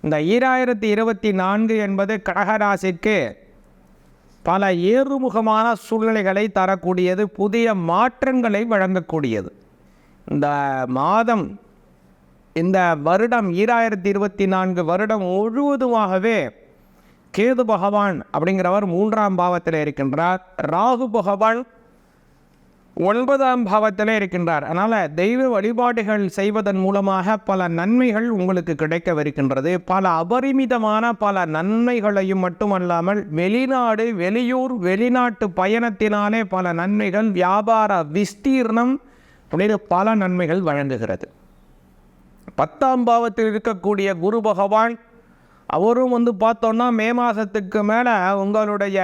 இந்த 2024 என்பது கடகராசிக்கு பல ஏறுமுகமான சூழ்நிலைகளை தரக்கூடியது, புதிய மாற்றங்களை வழங்கக்கூடியது. இந்த மாதம், இந்த வருடம் 2024 வருடம் முழுவதுமாகவே கேது பகவான் அப்படிங்கிறவர் 3ஆம் பாவத்தில் இருக்கின்றார். ராகு பகவான் 9ஆம் பாவத்தில் இருக்கின்றார். அதனால் தெய்வ வழிபாடுகள் செய்வதன் மூலமாக பல நன்மைகள் உங்களுக்கு கிடைக்கவிருக்கின்றது. பல அபரிமிதமான பல நன்மைகளையும் மட்டுமல்லாமல் வெளிநாடு, வெளியூர், வெளிநாட்டு பயணத்தினாலே பல நன்மைகள், வியாபார விஸ்தீர்ணம் அப்படின்னு பல நன்மைகள் வழங்குகிறது. 10ஆம் பாவத்தில் இருக்கக்கூடிய குரு பகவான் அவரும் பார்த்தோன்னா மே மாதத்துக்கு மேலே உங்களுடைய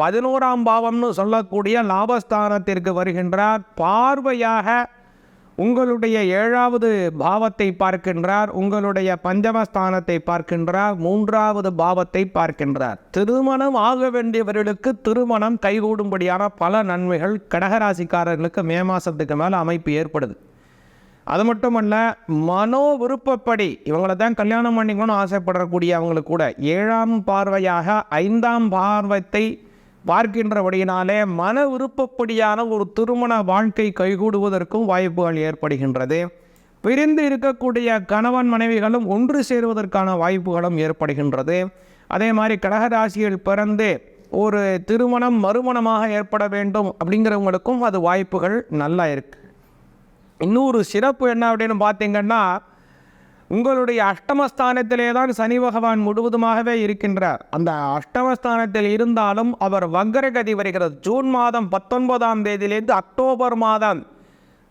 11ஆம் பாவம்னு சொல்லக்கூடிய லாபஸ்தானத்திற்கு வருகின்றார். பார்வையாக உங்களுடைய 7வது பாவத்தை பார்க்கின்றார், உங்களுடைய பஞ்சமஸ்தானத்தை பார்க்கின்றார், 3வது பாவத்தை பார்க்கின்றார். திருமணம் ஆக வேண்டியவர்களுக்கு திருமணம் கைகூடும்படியான பல நன்மைகள் கடகராசிக்காரர்களுக்கு மே மாதத்துக்கு மேலே அமைப்பு ஏற்படுது. அது மட்டுமல்ல, மனோ விருப்பப்படி இவங்களை தான் கல்யாணம் பண்ணிக்கணும்னு ஆசைப்படக்கூடிய அவங்களுக்கு கூட 7ஆம் பார்வையாக 5ஆம் பார்வத்தை பார்க்கின்றபடியினாலே மன விருப்பப்படியான ஒரு திருமண வாழ்க்கை கைகூடுவதற்கும் வாய்ப்புகள் ஏற்படுகின்றது. பிரிந்து இருக்கக்கூடிய கணவன் மனைவிகளும் ஒன்று சேருவதற்கான வாய்ப்புகளும் ஏற்படுகின்றது. அதே மாதிரி கடகராசியில் பிறந்து ஒரு திருமணம் மறுமணமாக ஏற்பட வேண்டும் அப்படிங்கிறவங்களுக்கும் அது வாய்ப்புகள் நல்லா இருக்குது. இன்னொரு சிறப்பு என்ன அப்படின்னு பார்த்தீங்கன்னா, உங்களுடைய அஷ்டமஸ்தானத்திலே தான் சனி பகவான் முழுவதுமாகவே இருக்கின்றார். அந்த அஷ்டமஸ்தானத்தில் இருந்தாலும் அவர் வக்ரகதி வருகிறது. ஜூன் மாதம் 19ஆம் தேதியிலிருந்து அக்டோபர் மாதம்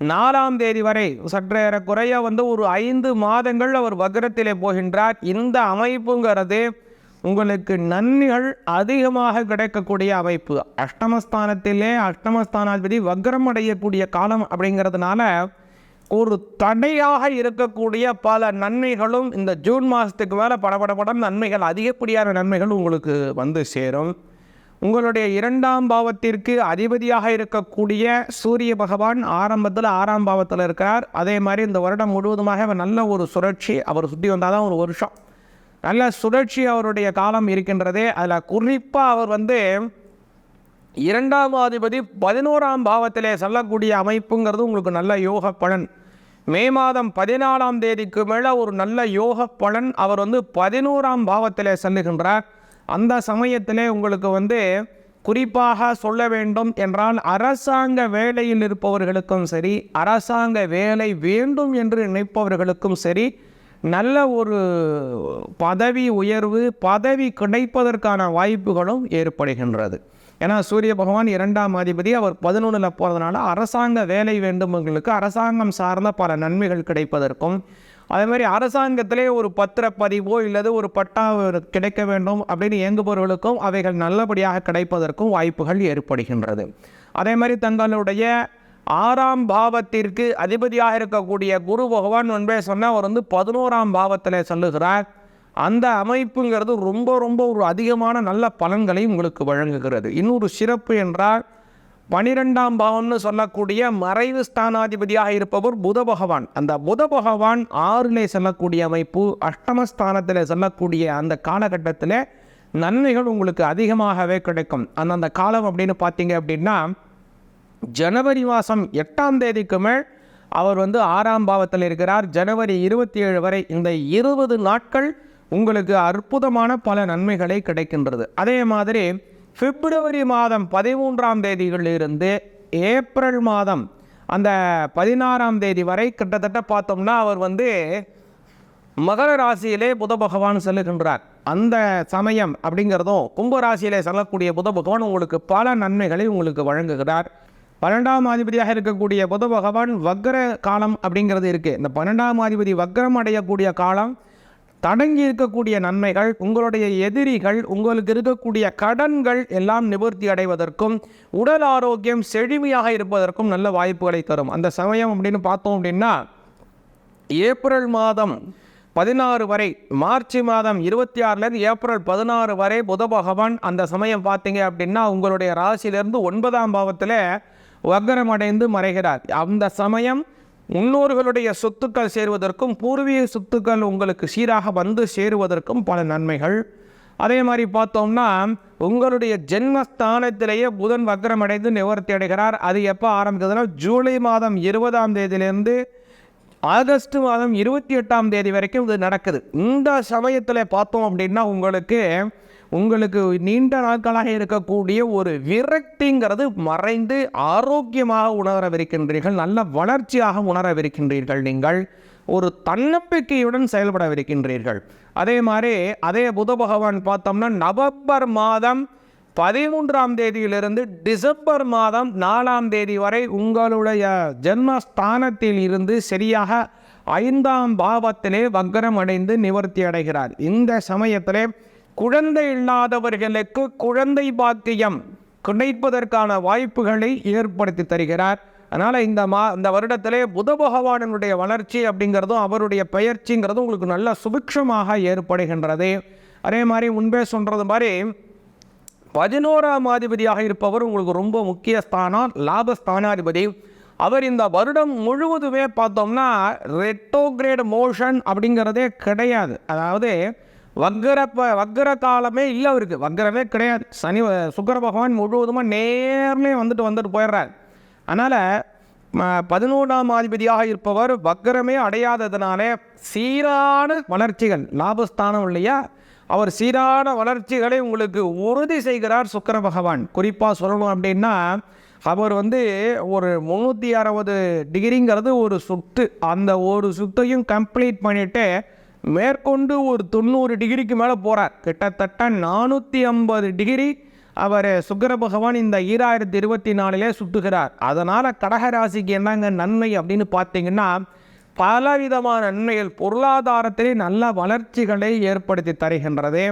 4ஆம் தேதி வரை சற்றேறக்குறைய ஒரு 5 மாதங்கள் அவர் வக்ரத்திலே போகின்றார். இந்த அமைப்புங்கிறது உங்களுக்கு நன்மைகள் அதிகமாக கிடைக்கக்கூடிய அமைப்பு. அஷ்டமஸ்தானத்திலே அஷ்டமஸ்தானாதிபதி வக்ரம் அடையக்கூடிய காலம் அப்படிங்கிறதுனால ஒரு தடையாக இருக்கக்கூடிய பல நன்மைகளும் இந்த ஜூன் மாதத்துக்கு மேலே படபடப்படம் நன்மைகள், அதிகப்படியான நன்மைகள் உங்களுக்கு சேரும். உங்களுடைய 2ஆம் பாவத்திற்கு அதிபதியாக இருக்கக்கூடிய சூரிய பகவான் ஆரம்பத்தில் 6ஆம் பாவத்தில் இருக்கிறார். அதே மாதிரி இந்த வருடம் முழுவதுமாக நல்ல ஒரு சுழற்சி அவர் சுற்றி வந்தால் தான் ஒரு வருஷம் நல்ல சுழற்சி அவருடைய காலம் இருக்கின்றதே. அதில் குறிப்பாக அவர் 2ஆம் அதிபதி 11ஆம் பாவத்திலே செல்லக்கூடிய அமைப்புங்கிறது உங்களுக்கு நல்ல யோக பலன். மே மாதம் 14ஆம் தேதிக்கு மேலே ஒரு நல்ல யோக பலன். அவர் 11ஆம் பாவத்திலே செல்லுகின்றார். அந்த சமயத்திலே உங்களுக்கு குறிப்பாக சொல்ல வேண்டும் என்றால், அரசாங்க வேலையில் இருப்பவர்களுக்கும் சரி, அரசாங்க வேலை வேண்டும் என்று நினைப்பவர்களுக்கும் சரி, நல்ல ஒரு பதவி உயர்வு, பதவி கிடைப்பதற்கான வாய்ப்புகளும் ஏற்படுகின்றது. ஏன்னா சூரிய பகவான் 2ஆம் அதிபதி அவர் 11ல் போகிறதுனால அரசாங்க வேலை வேண்டுமவர்களுக்கு அரசாங்கம் சார்ந்த பல நன்மைகள் கிடைப்பதற்கும், அதே மாதிரி அரசாங்கத்திலே ஒரு பத்திரப்பதிவோ இல்லது ஒரு பட்டா கிடைக்க வேண்டும் அப்படின்னு இயங்குபவர்களுக்கும் அவைகள் நல்லபடியாக கிடைப்பதற்கும் வாய்ப்புகள் ஏற்படுகின்றது. அதே மாதிரி தங்களுடைய 6ஆம் பாவத்திற்கு அதிபதியாக இருக்கக்கூடிய குரு பகவான் முன்பே சொன்னால் அவர் 11ஆம் பாவத்தில் செல்லுகிறார். அந்த அமைப்புங்கிறது ரொம்ப ரொம்ப ஒரு அதிகமான நல்ல பலன்களை உங்களுக்கு வழங்குகிறது. இன்னொரு சிறப்பு என்றால், 12ஆம் பாவம்னு சொல்லக்கூடிய மறைவு ஸ்தானாதிபதியாக இருப்பவர் புத பகவான். அந்த புத பகவான் 6லே செல்லக்கூடிய அமைப்பு, அஷ்டமஸ்தானத்தில் செல்லக்கூடிய அந்த காலகட்டத்தில் நன்மைகள் உங்களுக்கு அதிகமாகவே கிடைக்கும். அந்த காலம் அப்படின்னு பார்த்தீங்க அப்படின்னா, ஜனவரி மாதம் 8ஆம் தேதிக்கு மேல் அவர் 6ஆம் பாவத்தில் இருக்கிறார். ஜனவரி 27 வரை இந்த 20 நாட்கள் உங்களுக்கு அற்புதமான பல நன்மைகளை கிடைக்கின்றது. அதே மாதிரி பிப்ரவரி மாதம் 13ஆம் தேதிகளிலிருந்து ஏப்ரல் மாதம் அந்த 16ஆம் தேதி வரை கிட்டத்தட்ட பார்த்தோம்னா அவர் மகர ராசியிலே புத பகவான் செல்லுகின்றார். அந்த சமயம் அப்படிங்கிறதும் கும்பராசியிலே செல்லக்கூடிய புத பகவான் உங்களுக்கு பல நன்மைகளை உங்களுக்கு வழங்குகிறார். 12ஆம் அதிபதியாக இருக்கக்கூடிய புத பகவான் வக்ர காலம் அப்படிங்கிறது இருக்குது. இந்த 12ஆம் அதிபதி வக்ரம் அடையக்கூடிய காலம் தடங்கி இருக்கக்கூடிய நன்மைகள், உங்களுடைய எதிரிகள், உங்களுக்கு இருக்கக்கூடிய கடன்கள் எல்லாம் நிவர்த்தி அடைவதற்கும், உடல் ஆரோக்கியம் செழுமையாக இருப்பதற்கும் நல்ல வாய்ப்புகளை தரும். அந்த சமயம் அப்படின்னு பார்த்தோம் அப்படின்னா, ஏப்ரல் மாதம் 16 வரை, மார்ச் மாதம் 26லேருந்து ஏப்ரல் 16 வரை புத பகவான் அந்த சமயம் பார்த்தீங்க அப்படின்னா உங்களுடைய ராசியிலிருந்து 9ஆம் பாவத்தில் வக்ரம் அடைந்து மறைகிறார். அந்த சமயம் முன்னோர்களுடைய சொத்துக்கள் சேருவதற்கும் பூர்வீக சொத்துக்கள் உங்களுக்கு சீராக வந்து சேருவதற்கும் பல நன்மைகள். அதே மாதிரி பார்த்தோம்னா உங்களுடைய ஜென்மஸ்தானத்திலேயே புதன் வக்ரமடைந்து நிவர்த்தி அடைகிறார். அது எப்போ ஆரம்பிக்கிறதுனா ஜூலை மாதம் 20ஆம் தேதியிலேருந்து ஆகஸ்ட் மாதம் 28ஆம் தேதி வரைக்கும் இது நடக்குது. இந்த சமயத்தில் பார்த்தோம் அப்படின்னா உங்களுக்கு நீண்ட நாட்களாக இருக்கக்கூடிய ஒரு விரக்திங்கிறது மறைந்து ஆரோக்கியமாக உணரவிருக்கின்றீர்கள், நல்ல வளர்ச்சியாக உணரவிருக்கின்றீர்கள், நீங்கள் ஒரு தன்னம்பிக்கையுடன் செயல்படவிருக்கின்றீர்கள். அதே மாதிரி அதே புத பகவான் பார்த்தோம்னா நவம்பர் மாதம் 13ஆம் தேதியிலிருந்து டிசம்பர் மாதம் 4ஆம் தேதி வரை உங்களுடைய ஜென்மஸ்தானத்தில் இருந்து சரியாக 5ஆம் பாவத்திலே வக்ரம் அடைந்து நிவர்த்தி அடைகிறார். இந்த சமயத்திலே குழந்தை இல்லாதவர்களுக்கு குழந்தை பாக்கியம் கிடைப்பதற்கான வாய்ப்புகளை ஏற்படுத்தி தருகிறார். அதனால் இந்த வருடத்திலே புத பகவானுடைய வளர்ச்சி அப்படிங்கிறதும் அவருடைய பயிற்சிங்கிறதும் உங்களுக்கு நல்ல சுபிக்ஷமாக ஏற்படுகின்றது. அதே மாதிரி முன்பே சொல்கிறது மாதிரி 11ஆம் அதிபதியாக இருப்பவர் உங்களுக்கு ரொம்ப முக்கிய ஸ்தானம், லாபஸ்தானாதிபதி. அவர் இந்த வருடம் முழுவதுமே பார்த்தோம்னா ரெட்ரோகிரேட் மோஷன் அப்படிங்கிறதே கிடையாது. அதாவது வக்கர காலமே இல்லை, அவருக்கு வக்கரமே கிடையாது. சுக்கிர பகவான் முழுவதுமாக நேர்லேயே வந்துட்டு போயிடுறார். அதனால் 11ஆம் அதிபதியாக இருப்பவர் வக்கரமே அடையாததுனாலே சீரான வளர்ச்சிகள், லாபஸ்தானம் இல்லையா, அவர் சீரான வளர்ச்சிகளை உங்களுக்கு உறுதி செய்கிறார் சுக்கிர பகவான். குறிப்பாக சொல்லணும் அப்படின்னா அவர் ஒரு 360 டிகிரிங்கிறது ஒரு சுற்று, அந்த ஒரு சுற்றையும் கம்ப்ளீட் பண்ணிவிட்டு மேற்கொண்டு ஒரு 90 டிகிரிக்கு மேலே போகிறார். கிட்டத்தட்ட 450 டிகிரி அவர் சுக்கிர பகவான் இந்த 2024 சுற்றுகிறார். அதனால் கடகராசிக்கு என்னங்க நன்மை அப்படின்னு பார்த்தீங்கன்னா பலவிதமான நன்மைகள், பொருளாதாரத்திலே நல்ல வளர்ச்சிகளை ஏற்படுத்தி தருகின்றது.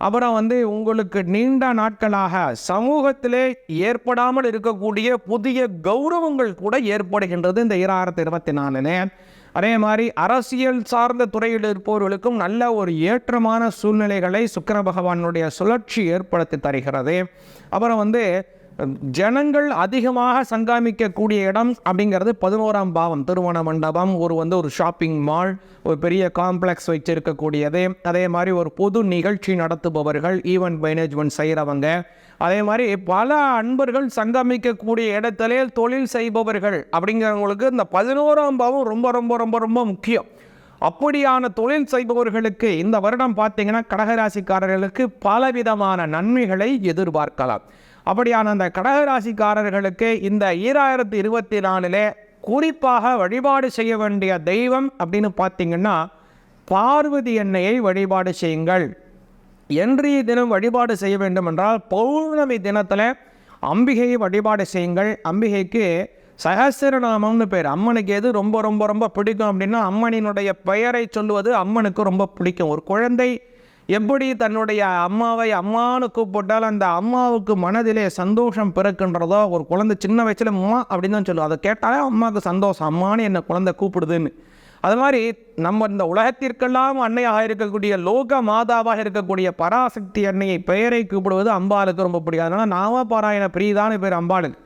அப்புறம் உங்களுக்கு நீண்ட நாட்களாக சமூகத்திலே ஏற்படாமல் இருக்கக்கூடிய புதிய கௌரவங்கள் கூட ஏற்படுகின்றது இந்த 2024. அதே மாதிரி அரசியல் சார்ந்த துறையில் இருப்பவர்களுக்கும் நல்ல ஒரு ஏற்றமான சூழ்நிலைகளை சுக்கிர பகவானுடைய சுழற்சி ஏற்படுத்தி தருகிறது. அப்புறம் ஜனங்கள் அதிகமாக சங்காமிக்கக்கூடிய இடம் அப்படிங்கிறது 11ஆம் பாவம், திருமண மண்டபம், ஒரு ஷாப்பிங் மால், ஒரு பெரிய காம்ப்ளெக்ஸ் வச்சிருக்கக்கூடியது. அதே மாதிரி ஒரு பொது நிகழ்ச்சி நடத்துபவர்கள், ஈவெண்ட் மேனேஜ்மெண்ட் செய்கிறவங்க, அதே மாதிரி பல அன்பர்கள் சங்கமிக்கக்கூடிய இடத்திலே தொழில் செய்பவர்கள் அப்படிங்கிறவங்களுக்கு இந்த 11ஆம் பாவம் ரொம்ப ரொம்ப ரொம்ப ரொம்ப முக்கியம். அப்படியான தொழில் செய்பவர்களுக்கு இந்த வருடம் பார்த்தீங்கன்னா கடகராசிக்காரர்களுக்கு பலவிதமான நன்மைகளை எதிர்பார்க்கலாம். அப்படியான அந்த கடகராசிக்காரர்களுக்கு இந்த 2024 குறிப்பாக வழிபாடு செய்ய வேண்டிய தெய்வம் அப்படின்னு பார்த்தீங்கன்னா பார்வதி அன்னையை வழிபாடு செய்யுங்கள். இன்றைய தினம் வழிபாடு செய்ய வேண்டும் என்றால் பௌர்ணமி தினத்தில் அம்பிகையை வழிபாடு செய்யுங்கள். அம்பிகைக்கு சகஸ்ரநாமம்னு பேர். அம்மனுக்கு எது ரொம்ப ரொம்ப ரொம்ப பிடிக்கும் அப்படின்னா அம்மனினுடைய பெயரை சொல்லுவது அம்மனுக்கு ரொம்ப பிடிக்கும். ஒரு குழந்தை எப்படி தன்னுடைய அம்மாவை அம்மானு கூப்பிட்டால் அந்த அம்மாவுக்கு மனதிலே சந்தோஷம் பிறக்கின்றதோ, ஒரு குழந்தை சின்ன வயசில் அம்மா அப்படின்னு தான் சொல்லுவோம், அதை கேட்டாலே அம்மாவுக்கு சந்தோஷம், அம்மானு என்னை குழந்தை கூப்பிடுதுன்னு. அது மாதிரி நம்ம இந்த உலகத்திற்கெல்லாம் அன்னையாக இருக்கக்கூடிய லோக மாதாவாக இருக்கக்கூடிய பராசக்தி அன்னையை பெயரை கூப்பிடுவது அம்பாளுக்கு ரொம்ப பிடிக்கும். அதனால் நாமபாராயண பிரியதான பேர் அம்பாளுக்கு.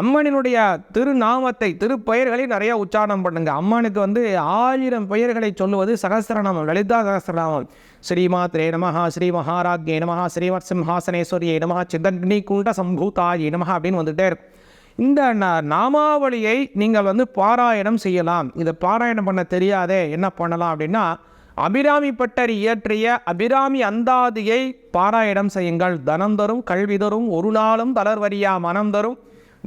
அம்மனினுடைய திருநாமத்தை திருப்பெயர்களை நிறைய உச்சாரணம் பண்ணுங்க. அம்மனுக்கு 1000 பெயர்களை சொல்லுவது சகஸ்ரநாமம், லலிதா சகஸ்ரநாமம். ஸ்ரீமாத்ரே நமஹா, ஸ்ரீ மகாராஜ்யே நமஹா, ஸ்ரீமத் சிம்ஹாசனேஸ்வரியை நமஹா, சிதக்னி குண்ட சம்பூதாயை நமஹா அப்படின்னு வந்துட்டே இருக்கும். இந்த நாமாவளியை நீங்கள் பாராயணம் செய்யலாம். இதை பாராயணம் பண்ண தெரியாதே என்ன பண்ணலாம் அப்படின்னா அபிராமி பட்டர் இயற்றிய அபிராமி அந்தாதியை பாராயணம் செய்யுங்கள். தனம் தரும், கல்வி தரும், ஒரு நாளும் தளர்வரியா மனம் தரும்,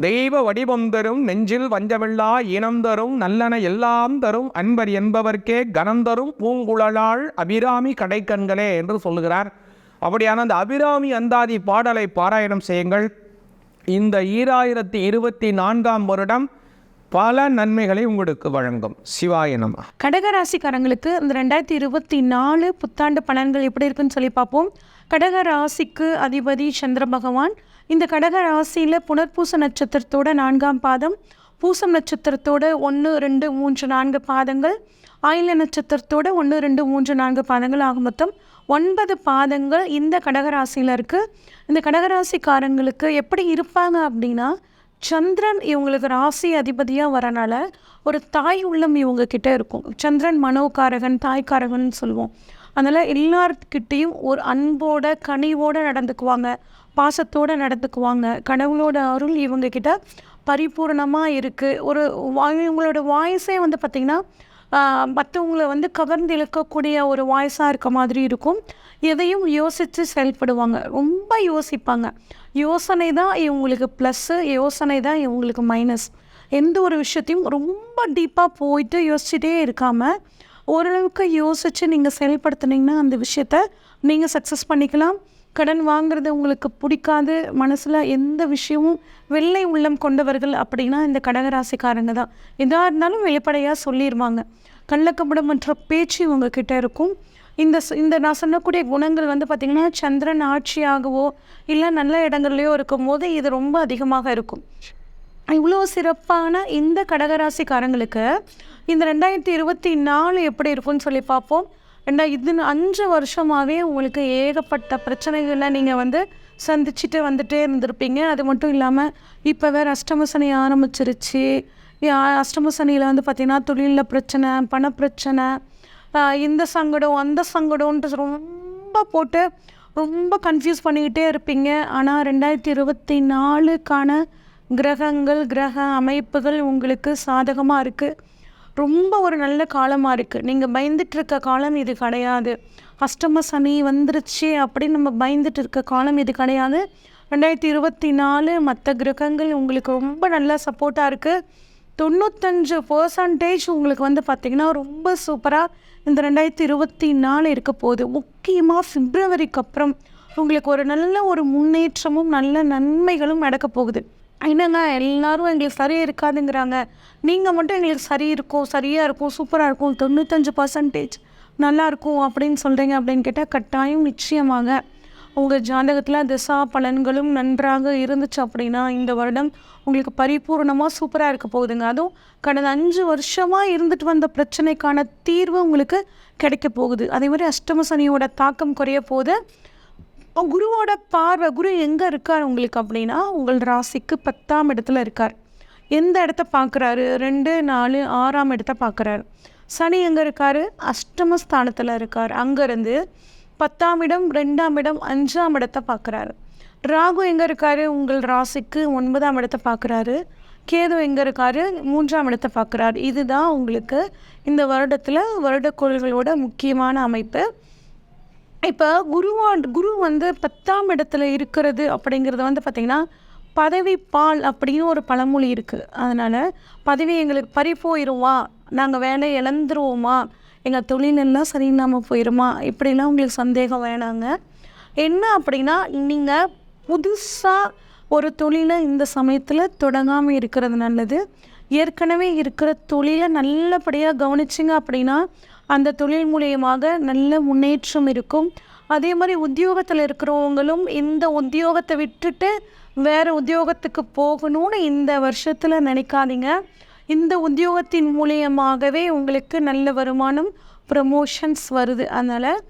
தெய்வ வடிவம் தரும், நெஞ்சில் வஞ்சமில்லா இனம் தரும், நல்லன எல்லாம் தரும், அன்பர் என்பவர்க்கே கனம் தரும், பூங்குழலாள் அபிராமி கடைக்கண்களே என்று சொல்லுகிறார். அப்படியான அந்த அபிராமி அந்தாதி பாடலை பாராயணம் செய்யுங்கள். இந்த 2024ஆம் வருடம் பல நன்மைகளை உங்களுக்கு வழங்கும். சிவாய நம. கடகராசிக்காரங்களுக்கு இந்த 2024 புத்தாண்டு பலன்கள் எப்படி இருக்குன்னு சொல்லி பார்ப்போம். கடகராசிக்கு அதிபதி சந்திர பகவான். இந்த கடகராசியில் புனர்பூச நட்சத்திரத்தோட 4ஆம் பாதம், பூசம் நட்சத்திரத்தோட 1, 2, 3, 4 பாதங்கள், ஆயில்ய நட்சத்திரத்தோட 1, 2, 3, 4 பாதங்கள் ஆக மொத்தம் 9 பாதங்கள் இந்த கடகராசியில் இருக்குது. இந்த கடகராசிக்காரங்களுக்கு எப்படி இருப்பாங்க அப்படின்னா சந்திரன் இவங்களுக்கு ராசி அதிபதியாக வரனால ஒரு தாய் உள்ளம் இவங்க கிட்ட இருக்கும். சந்திரன் மனோகாரகன், தாய்க்காரகன் சொல்லுவோம். அதனால் எல்லார்கிட்டேயும் ஒரு அன்போட கனிவோடு நடந்துக்குவாங்க, பாசத்தோடு நடந்துக்குவாங்க. கடவுளோட அருள் இவங்கக்கிட்ட பரிபூர்ணமாக இருக்குது. இவங்களோட வாய்ஸே வந்து பார்த்திங்கன்னா மற்றவங்களை வந்து கவர்ந்து இழுக்கக்கூடிய ஒரு வாய்ஸாக இருக்க மாதிரி இருக்கும். எதையும் யோசித்து செயல்படுவாங்க, ரொம்ப யோசிப்பாங்க. யோசனை தான் இவங்களுக்கு ப்ளஸ்ஸு, யோசனை தான் இவங்களுக்கு மைனஸ். எந்த ஒரு விஷயத்தையும் ரொம்ப டீப்பாக போயிட்டு யோசிச்சுட்டே இருக்காமல் ஓரளவுக்கு யோசித்து நீங்கள் செயல்படுத்துனீங்கன்னா அந்த விஷயத்த நீங்கள் சக்ஸஸ் பண்ணிக்கலாம். கடன் வாங்குறது உங்களுக்கு பிடிக்காது, மனசில் எந்த விஷயமும் வெள்ளை உள்ளம் கொண்டவர்கள் அப்படின்னா இந்த கடகராசிக்காரங்க தான். எதாக இருந்தாலும் வெளிப்படையாக சொல்லிடுவாங்க. கள்ளக்கபடமற்ற பேச்சு உங்ககிட்ட இருக்கும். இந்த நான் சொன்னக்கூடிய குணங்கள் வந்து பார்த்திங்கன்னா சந்திரன் ஆட்சியாகவோ இல்லை நல்ல இடங்கள்லையோ இருக்கும் போது இது ரொம்ப அதிகமாக இருக்கும். இவ்வளோ சிறப்பான இந்த கடகராசிக்காரங்களுக்கு இந்த 2024 எப்படி இருக்குன்னு சொல்லி பார்ப்போம். இது 5 வருஷமாகவே உங்களுக்கு ஏகப்பட்ட பிரச்சனைகளை நீங்கள் வந்து சந்திச்சுட்டு வந்துட்டே இருந்திருப்பீங்க. அது மட்டும் இல்லாமல் இப்போ வேறு அஷ்டம சனி ஆரம்பிச்சிருச்சு. அஷ்டம சனியில் வந்து பார்த்திங்கன்னா தொழிலில் பிரச்சனை, பணப்பிரச்சனை, இந்த சங்கடம் அந்த சங்கடம்ன்ட்டு ரொம்ப போட்டு ரொம்ப கன்ஃபியூஸ் பண்ணிக்கிட்டே இருப்பீங்க. ஆனால் 2024க்கான கிரகங்கள், கிரக அமைப்புகள் உங்களுக்கு சாதகமாக இருக்குது. ரொம்ப ஒரு நல்ல காலமாக இருக்குது. நீங்கள் பயந்துட்டு இருக்க காலம் இது கிடையாது. அஷ்டம சனி வந்துருச்சு அப்படின்னு நம்ம பயந்துட்டு இருக்க காலம் இது கிடையாது. 2024 மற்ற கிரகங்கள் உங்களுக்கு ரொம்ப நல்லா சப்போர்ட்டாக இருக்குது. 95% உங்களுக்கு வந்து பார்த்திங்கன்னா ரொம்ப சூப்பராக இந்த 2024 இருக்க போகுது. முக்கியமாக பிப்ரவரிக்கு அப்புறம் உங்களுக்கு ஒரு நல்ல ஒரு முன்னேற்றமும் நல்ல நன்மைகளும் நடக்க போகுது. என்னங்க எல்லோரும் எங்களுக்கு சரியாக இருக்காதுங்கிறாங்க, நீங்கள் மட்டும் எங்களுக்கு சரியாக இருக்கும், சூப்பராக இருக்கும், 95% நல்லாயிருக்கும் அப்படின்னு சொல்கிறீங்க அப்படின்னு கேட்டால் கட்டாயம் நிச்சயமாக உங்கள் ஜாதகத்தில் திசா பலன்களும் நன்றாக இருந்துச்சு அப்படின்னா இந்த வருடம் உங்களுக்கு பரிபூர்ணமாக சூப்பராக இருக்க போகுதுங்க. அதுவும் கடந்த 5 வருஷமாக இருந்துட்டு வந்த பிரச்சனைக்கான தீர்வு உங்களுக்கு கிடைக்க போகுது. அதே மாதிரி அஷ்டம சனியோட தாக்கம் குறைய போகுது. குருவோட பார்வை, குரு எங்கே இருக்கார் உங்களுக்கு அப்படின்னா உங்கள் ராசிக்கு 10ஆம் இடத்துல இருக்கார். எந்த இடத்த பார்க்குறாரு? 2, 4, 6ஆம் இடத்த பார்க்குறாரு. சனி எங்கே இருக்கார்? அஷ்டமஸ்தானத்தில் இருக்கார். அங்கேருந்து 10ஆம் இடம், 2ஆம் இடம், 5ஆம் இடத்த பார்க்குறாரு. ராகு எங்கே இருக்கார்? உங்கள் ராசிக்கு 9ஆம் இடத்த பார்க்குறாரு. கேது எங்கே இருக்கார்? 3ஆம் இடத்த பார்க்குறாரு. இதுதான் உங்களுக்கு இந்த வருடத்தில் வருடக்கோள்களோட முக்கியமான அமைப்பு. இப்போ குரு வந்து 10ஆம் இடத்துல இருக்கிறது அப்படிங்கிறது வந்து பார்த்திங்கன்னா பதவி பால் அப்படின்னு ஒரு பழமொழி இருக்குது. அதனால் பதவி எங்களுக்கு பறி போயிடுமா, நாங்கள் வேலை இழந்துருவோமா, எங்கள் தொழிலெல்லாம் சரியில்லாமல் போயிடுமா, இப்படிலாம் உங்களுக்கு சந்தேகம் வேணாங்க. என்ன அப்படின்னா நீங்கள் புதுசாக ஒரு தொழிலை இந்த சமயத்தில் தொடங்காமல் இருக்கிறது நல்லது. ஏற்கனவே இருக்கிற தொழிலை நல்லபடியாக கவனிச்சிங்க அப்படின்னா அந்த தொழில் மூலியமாக நல்ல முன்னேற்றம் இருக்கும். அதே மாதிரி உத்தியோகத்தில் இருக்கிறவங்களும் இந்த உத்தியோகத்தை விட்டுட்டு வேறு உத்தியோகத்துக்கு போகணும்னு இந்த வருஷத்தில் நினைக்காதீங்க. இந்த உத்தியோகத்தின் மூலியமாகவே உங்களுக்கு நல்ல வருமானம், ப்ரமோஷன்ஸ் வருது. அதனால்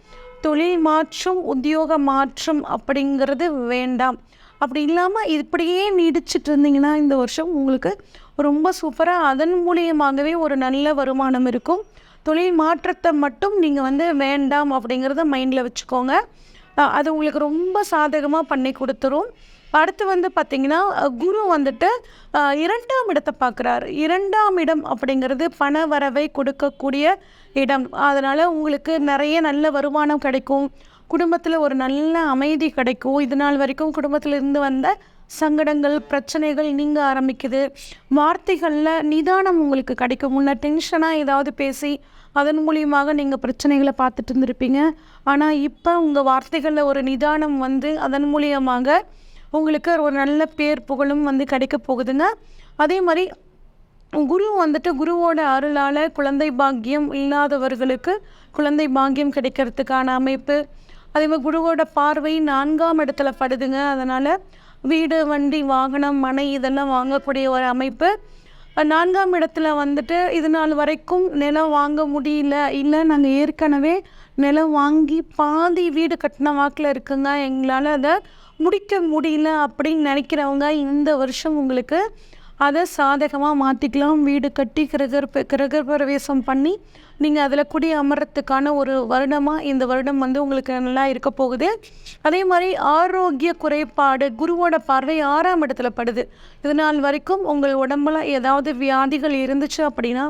தொழில் மாற்றம், உத்தியோக மாற்றம் அப்படிங்கிறது வேண்டாம். அப்படி இல்லாமல் இப்படியே நீடிச்சிட்டு இருந்தீங்கன்னா இந்த வருஷம் உங்களுக்கு ரொம்ப சூப்பராக அதன் மூலியமாகவே ஒரு நல்ல வருமானம் இருக்கும். தொழில் மாற்றத்தை மட்டும் நீங்கள் வந்து வேண்டாம் அப்படிங்கிறத மைண்டில் வச்சுக்கோங்க. அது உங்களுக்கு ரொம்ப சாதகமாக பண்ணி கொடுத்துரும். அடுத்து வந்து பார்த்திங்கன்னா குரு வந்துட்டு 2ஆம் இடத்தை பார்க்குறாரு. 2ஆம் இடம் அப்படிங்கிறது பண வரவை கொடுக்கக்கூடிய இடம். அதனால் உங்களுக்கு நிறைய நல்ல வருமானம் கிடைக்கும். குடும்பத்தில் ஒரு நல்ல அமைதி கிடைக்கும். இது நாள் வரைக்கும் குடும்பத்தில் இருந்து வந்த சங்கடங்கள், பிரச்சனைகள் நீங்க ஆரம்பிக்குது. வார்த்தைகளில் நிதானம் உங்களுக்கு கிடைக்கும். முன்ன டென்ஷனாக ஏதாவது பேசி அதன் மூலியமாக நீங்கள் பிரச்சனைகளை பார்த்துட்டு இருந்திருப்பீங்க. ஆனால் இப்போ உங்கள் வார்த்தைகளில் ஒரு நிதானம் வந்து அதன் மூலியமாக உங்களுக்கு ஒரு நல்ல பேர் புகழும் வந்து கிடைக்க போகுதுங்க. அதே மாதிரி குரு வந்துட்டு குருவோட அருளால் குழந்தை பாக்கியம் இல்லாதவர்களுக்கு குழந்தை பாக்கியம் கிடைக்கிறதுக்கான அமைப்பு. அதே மாதிரி குருவோட பார்வை 4ஆம் இடத்துல படுதுங்க. அதனால் வீடு, வண்டி, வாகனம், மனை இதெல்லாம் வாங்கக்கூடிய ஒரு அமைப்பு. 4ஆம் இடத்துல வந்துட்டு இது நாள் வரைக்கும் நிலம் வாங்க முடியல, இல்லை நாங்கள் ஏற்கனவே நிலம் வாங்கி பாதி வீடு கட்டின வாக்கில் இருக்குங்க, எங்களால் அதை முடிக்க முடியல அப்படின்னு நினைக்கிறவங்க இந்த வருஷம் உங்களுக்கு அதை சாதகமாக மாற்றிக்கலாம். வீடு கட்டி கிரகப்பிரவேசம் பண்ணி நீங்கள் அதில் குடி அமர்றதுக்கான ஒரு வருடமாக இந்த வருடம் வந்து உங்களுக்கு நல்லா இருக்க போகுது. அதே மாதிரி ஆரோக்கிய குறைபாடு, குருவோட பார்வை 6ஆம் இடத்துல படுது. இது நாள் வரைக்கும் உங்கள் உடம்புல ஏதாவது வியாதிகள் இருந்துச்சு அப்படின்னா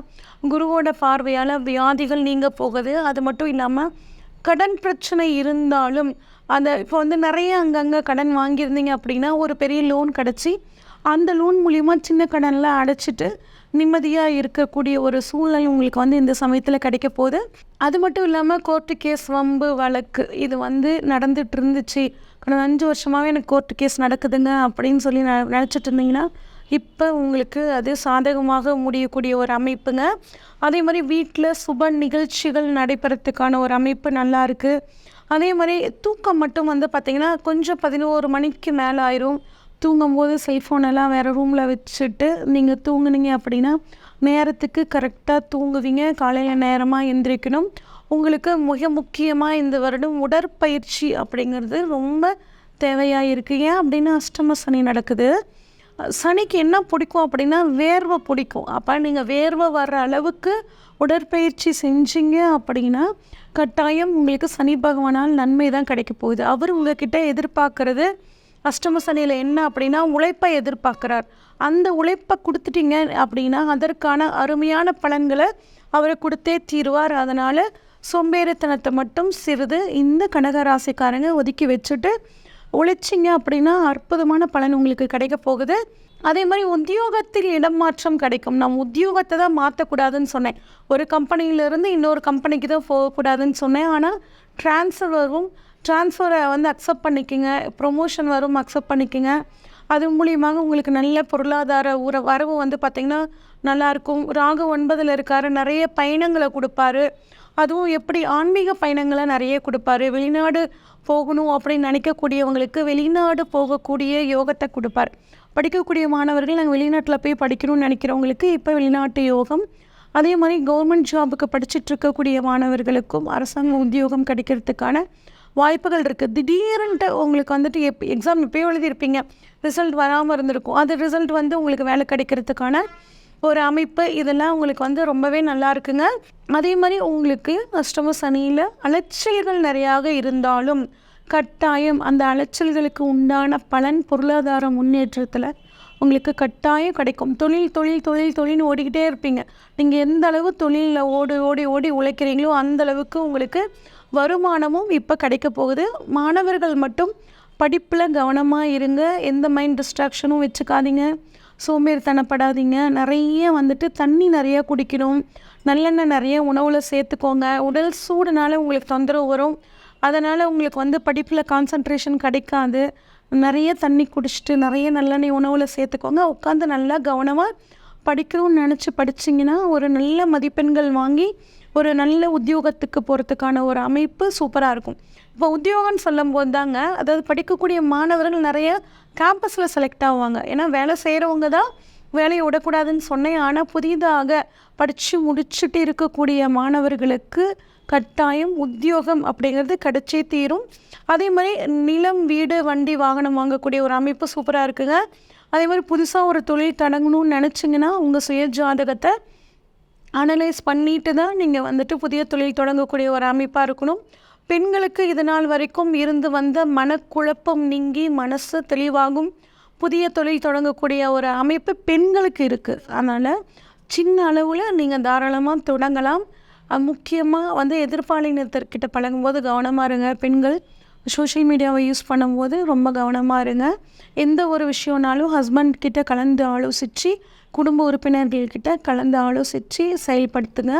குருவோட பார்வையால் வியாதிகள் நீங்க போகுது. அது மட்டும் இல்லாமல் கடன் பிரச்சனை இருந்தாலும் அந்த இப்போ வந்து நிறைய அங்கங்கே கடன் வாங்கியிருந்தீங்க அப்படின்னா ஒரு பெரிய லோன் கிடச்சி அந்த லோன் மூலிமா சின்ன கடன்லாம் அடைச்சிட்டு நிம்மதியாக இருக்கக்கூடிய ஒரு சூழ்நிலை உங்களுக்கு வந்து இந்த சமயத்தில் கிடைக்க போகுது. அது மட்டும் இல்லாமல் கோர்ட்டு கேஸ், வம்பு வழக்கு இது வந்து நடந்துட்டு இருந்துச்சு, கடந்த 5 வருஷமாகவே எனக்கு கோர்ட்டு கேஸ் நடக்குதுங்க அப்படின்னு சொல்லி நினச்சிட்டு இருந்தீங்கன்னா இப்போ உங்களுக்கு அது சாதகமாக முடியக்கூடிய ஒரு அமைப்புங்க. அதே மாதிரி வீட்டில் சுப நிகழ்ச்சிகள் நடைபெறத்துக்கான ஒரு அமைப்பு நல்லா இருக்குது. அதே மாதிரி தூக்கம் மட்டும் வந்து பார்த்திங்கன்னா கொஞ்சம் 11 மணிக்கு மேலே ஆயிரும். தூங்கும்போது செல்ஃபோனெல்லாம் வேறு ரூமில் வச்சுட்டு நீங்கள் தூங்குனீங்க அப்படின்னா நேரத்துக்கு கரெக்டாக தூங்குவீங்க. காலையில் நேரமாக எந்திரிக்கணும். உங்களுக்கு மிக முக்கியமாக இந்த வருடம் உடற்பயிற்சி அப்படிங்கிறது ரொம்ப தேவையாக இருக்குது. ஏன் அப்படின்னா அஷ்டம சனி நடக்குது. சனிக்கு என்ன பிடிக்கும் அப்படின்னா வேர்வை பிடிக்கும். அப்போ நீங்கள் வேர்வை வர்ற அளவுக்கு உடற்பயிற்சி செஞ்சீங்க அப்படின்னா கட்டாயம் உங்களுக்கு சனி பகவானால் நன்மை தான் கிடைக்க போகுது. அவர் உங்ககிட்ட எதிர்பார்க்கறது அஷ்டம சனியில் என்ன அப்படின்னா உழைப்பை எதிர்பார்க்குறார். அந்த உழைப்பை கொடுத்துட்டீங்க அப்படின்னா அதற்கான அருமையான பலன்களை அவரை கொடுத்தே தீருவார். அதனால் சோம்பேறித்தனத்தை மட்டும் சிறிது இந்த கடகராசிக்காரங்க ஒதுக்கி வச்சுட்டு உழைச்சிங்க அப்படின்னா அற்புதமான பலன் உங்களுக்கு கிடைக்க போகுது. அதே மாதிரி உத்தியோகத்தில் இடமாற்றம் கிடைக்கும். நான் உத்தியோகத்தை தான் மாற்றக்கூடாதுன்னு சொன்னேன், ஒரு கம்பெனியிலேருந்து இன்னொரு கம்பெனிக்கு தான் போகக்கூடாதுன்னு சொன்னேன். ஆனால் ட்ரான்ஸ்ஃபரை வந்து அக்செப்ட் பண்ணிக்கோங்க, ப்ரொமோஷன் வரும் அக்செப்ட் பண்ணிக்கோங்க. அது மூலியமாக உங்களுக்கு நல்ல பொருளாதார வரவு வந்து பார்த்திங்கன்னா நல்லாயிருக்கும். ராகு 9ல் இருக்கார், நிறைய பயணங்களை கொடுப்பாரு. அதுவும் எப்படி ஆன்மீக பயணங்களை நிறைய கொடுப்பாரு. வெளிநாடு போகணும் அப்படின்னு நினைக்கக்கூடியவங்களுக்கு வெளிநாடு போகக்கூடிய யோகத்தை கொடுப்பார். படிக்கக்கூடிய மாணவர்கள் நாங்கள் வெளிநாட்டில் போய் படிக்கணும்னு நினைக்கிறவங்களுக்கு இப்போ வெளிநாட்டு யோகம். அதே மாதிரி கவர்மெண்ட் ஜாபுக்கு படிச்சுட்டு இருக்கக்கூடிய மாணவர்களுக்கும் அரசாங்க உத்தியோகம் கிடைக்கிறதுக்கான வாய்ப்புகள் இருக்குது. திடீர்னுட்டு உங்களுக்கு வந்துட்டு எக்ஸாம் இப்போயே எழுதியிருப்பீங்க, ரிசல்ட் வராமல் இருந்திருக்கும். அது ரிசல்ட் வந்து உங்களுக்கு வேலை கிடைக்கிறதுக்கான ஒரு அமைப்பு, இதெல்லாம் உங்களுக்கு வந்து ரொம்பவே நல்லா இருக்குங்க. அதே மாதிரி உங்களுக்கு அஷ்டம சனியில் அலைச்சல்கள் நிறையாக இருந்தாலும் கட்டாயம் அந்த அலைச்சல்களுக்கு உண்டான பலன் பொருளாதார முன்னேற்றத்தில் உங்களுக்கு கட்டாயம் கிடைக்கும். தொழில்னு ஓடிக்கிட்டே இருப்பீங்க. நீங்கள் எந்த அளவு தொழிலில் ஓடி உழைக்கிறீங்களோ அந்த அளவுக்கு உங்களுக்கு வருமானமும் இப்போ கிடைக்க போகுது. மாணவர்கள் மட்டும் படிப்பில் கவனமாக இருங்க, எந்த மைண்ட் டிஸ்ட்ராக்ஷனும் வச்சுக்காதீங்க, சோம்பேறித்தனப்படாதீங்க. நிறைய வந்துட்டு தண்ணி நிறையா குடிக்கணும், நல்லெண்ணெய் நிறைய உணவில் சேர்த்துக்கோங்க. உடல் சூடுனால உங்களுக்கு தொந்தரவு வரும், அதனால் உங்களுக்கு வந்து படிப்பில் கான்சன்ட்ரேஷன் கிடைக்காது. நிறைய தண்ணி குடிச்சிட்டு நிறைய நல்லெண்ணெய் உணவில் சேர்த்துக்கோங்க. உட்காந்து நல்லா கவனமாக படிக்கணும்னு நினச்சி படிச்சிங்கன்னா ஒரு நல்ல மதிப்பெண்கள் வாங்கி ஒரு நல்ல உத்தியோகத்துக்கு போகிறதுக்கான ஒரு அமைப்பு சூப்பராக இருக்கும். இப்போ உத்தியோகம்னு சொல்லும்போது தாங்க, அதாவது படிக்கக்கூடிய மாணவர்கள் நிறைய கேம்பஸில் செலக்ட் ஆவாங்க. ஏன்னா வேலை செய்கிறவங்க தான் வேலையை விடக்கூடாதுன்னு சொன்னேன். ஆனால் புதிதாக படித்து முடிச்சுட்டு இருக்கக்கூடிய மாணவர்களுக்கு கட்டாயம் உத்தியோகம் அப்படிங்கிறது கிடைச்சே தீரும். அதே மாதிரி நிலம், வீடு, வண்டி, வாகனம் வாங்கக்கூடிய ஒரு அமைப்பு சூப்பராக இருக்குங்க. அதே மாதிரி புதுசாக ஒரு தொழில் தொடங்கணும்னு நினச்சிங்கன்னா உங்கள் சுய ஜாதகத்தை அனலைஸ் பண்ணிட்டு தான் நீங்கள் வந்துட்டு புதிய தொழில் தொடங்கக்கூடிய ஒரு அமைப்பாக இருக்கணும். பெண்களுக்கு இது நாள் வரைக்கும் இருந்து வந்த மனக்குழப்பம் நீங்கி மனசு தெளிவாகும். புதிய தொழில் தொடங்கக்கூடிய ஒரு அமைப்பு பெண்களுக்கு இருக்குது. அதனால் சின்ன அளவில் நீங்கள் தாராளமாக தொடங்கலாம். முக்கியமாக வந்து எதிர்பாலினத்திற்கிட்ட பழகும்போது கவனமாக இருங்க. பெண்கள் சோஷியல் மீடியாவை யூஸ் பண்ணும்போது ரொம்ப கவனமாக இருங்க. எந்த ஒரு விஷயம்னாலும் ஹஸ்பண்ட் கிட்ட கலந்து ஆலோசித்து, குடும்ப உறுப்பினர்கள்கிட்ட கலந்து ஆலோசித்து செயல்படுத்துங்க.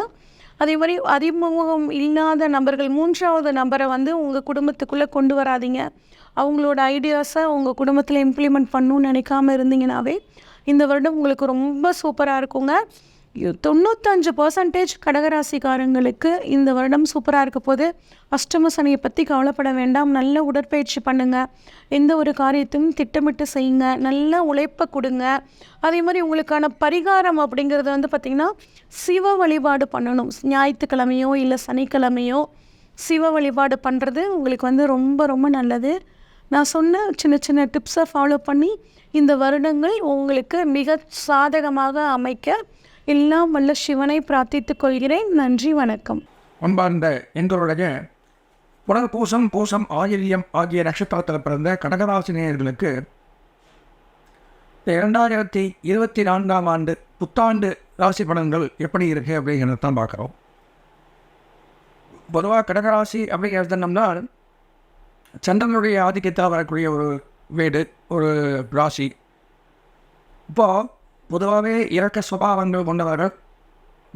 அதே மாதிரி அறிமுகம் இல்லாத நபர்கள், 3வது நபரை வந்து உங்கள் குடும்பத்துக்குள்ளே கொண்டு வராதீங்க. அவங்களோட ஐடியாஸை உங்கள் குடும்பத்தில் இம்ப்ளிமெண்ட் பண்ணணும்னு நினைக்காம இருந்தீங்கன்னாவே இந்த வருடம் உங்களுக்கு ரொம்ப சூப்பராக இருக்குங்க. 95% கடகராசிக்காரங்களுக்கு இந்த வருடம் சூப்பராக இருக்க போது. அஷ்டம சனியை பற்றி கவலைப்பட வேண்டாம். நல்ல உடற்பயிற்சி பண்ணுங்கள், எந்த ஒரு காரியத்தையும் திட்டமிட்டு செய்யுங்க, நல்ல உழைப்பை கொடுங்க. அதே மாதிரி உங்களுக்கான பரிகாரம் அப்படிங்கிறது வந்து பார்த்திங்கன்னா சிவ வழிபாடு பண்ணணும். ஞாயிற்றுக்கிழமையோ இல்லை சனிக்கிழமையோ சிவ வழிபாடு பண்ணுறது உங்களுக்கு வந்து ரொம்ப ரொம்ப நல்லது. நான் சொன்ன சின்ன சின்ன டிப்ஸை ஃபாலோ பண்ணி இந்த வருடங்கள் உங்களுக்கு மிக சாதகமாக அமைக்க எல்லாம் வல்ல சிவனை பிரார்த்தித்துக் கொள்கிறேன். நன்றி, வணக்கம். அன்பார்ந்த எங்களுடைய புனர்பூசம், பூசம், ஆயில்யம் ஆகிய நட்சத்திரத்தில் பிறந்த கடகராசி நேயர்களுக்கு 2024ஆம் ஆண்டு புத்தாண்டு ராசி பலன்கள் எப்படி இருக்குது அப்படிங்கிறத தான் பார்க்குறோம். பொதுவாக கடகராசி அப்படிங்கிறதுனோம்னா சந்திரனுடைய ஆதிக்கத்தில் வரக்கூடிய ஒரு வீடு, ஒரு ராசி. இப்போது பொதுவாகவே இறக்க சுபாவங்கள் கொண்டவர்கள்,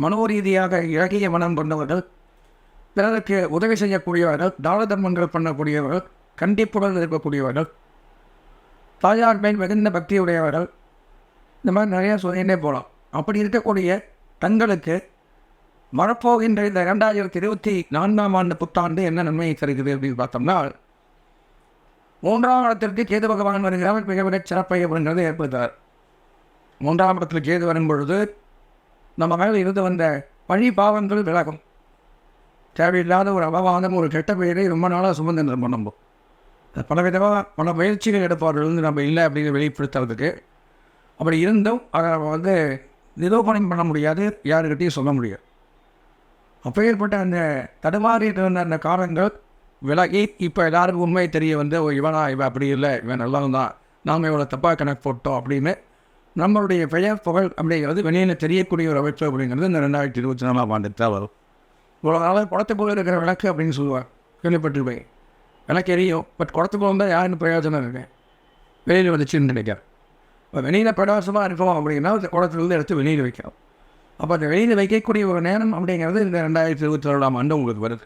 மனோரீதியாக இறகிய மனம் கொண்டவர்கள், பிறருக்கு உதவி செய்யக்கூடியவர்கள், தான தர்மங்கள் பண்ணக்கூடியவர்கள், கண்டிப்புடன் இருக்கக்கூடியவர்கள், தாயார் மேல் மிகுந்த பக்தியுடையவர்கள், இந்த மாதிரி நிறையா சொல்லிகிட்டே போகலாம். அப்படி இருக்கக்கூடிய தங்களுக்கு வரப்போகின்ற இந்த 2024ஆம் ஆண்டு புத்தாண்டு என்ன நன்மையை தருகிறது அப்படின்னு பார்த்தோம்னா, 3ஆம் இடத்திற்கு கேது பகவான் வருகிறார். மிக மிக சிறப்பை அப்படிங்கிறது ஏற்படுத்தார். 3ஆம் இடத்தில் கேது வரும் பொழுது நம்ம மேலே இருந்து வந்த பழி பாவங்கள் விலகும். தேவையில்லாத ஒரு அவமானம், ஒரு கெட்ட பெயரை ரொம்ப நாளாக சுமந்து நம்ம பலவிதமாக பல முயற்சிகள் எடுப்பவர்கள் நம்ம இல்லை அப்படின்னு வெளிப்படுத்துறதுக்கு. அப்படி இருந்தும் அதை நம்ம வந்து நிரூபணம் பண்ண முடியாது, யாருக்கிட்டையும் சொல்ல முடியாது. அப்போ ஏற்பட்ட அந்த தடுமாறிட்டு இருந்த அந்த காலங்கள் விலகி இப்போ எல்லாருக்கும் உண்மை தெரிய வந்து இவன் அப்படி இல்லை, இவன் நல்லவன் தான், நாம் இவ்வளோ தப்பாக கணக்கு போட்டோம் அப்படின்னு நம்மளுடைய பெயர் புகழ் அப்படிங்கிறது வெளியில் தெரியக்கூடிய ஒரு அமைப்பு அப்படிங்கிறது இந்த 2024ஆம் ஆண்டு தான் வரும். இவ்வளோ நாளாக குளத்துக்குள்ளே இருக்கிற விளக்கு அப்படின்னு சொல்லுவார், கேள்விப்பட்டிருப்பேன். விளக்கு எரியும், பட் குளத்துக்குள்ள இருந்தால் யாருன்னு பிரயோஜனம் இருக்கேன், வெளியில் வந்துச்சுன்னு நினைக்கிறேன். இப்போ வெளியில் பிரகாசமாக இருக்கும் அப்படின்னா அந்த குளத்துலேருந்து எடுத்து வெளியில் வைக்கணும். அப்போ அந்த வெளியில் வைக்கக்கூடிய ஒரு நேரம் அப்படிங்கிறது இந்த 2024ஆம் ஆண்டு உங்களுக்கு வருது.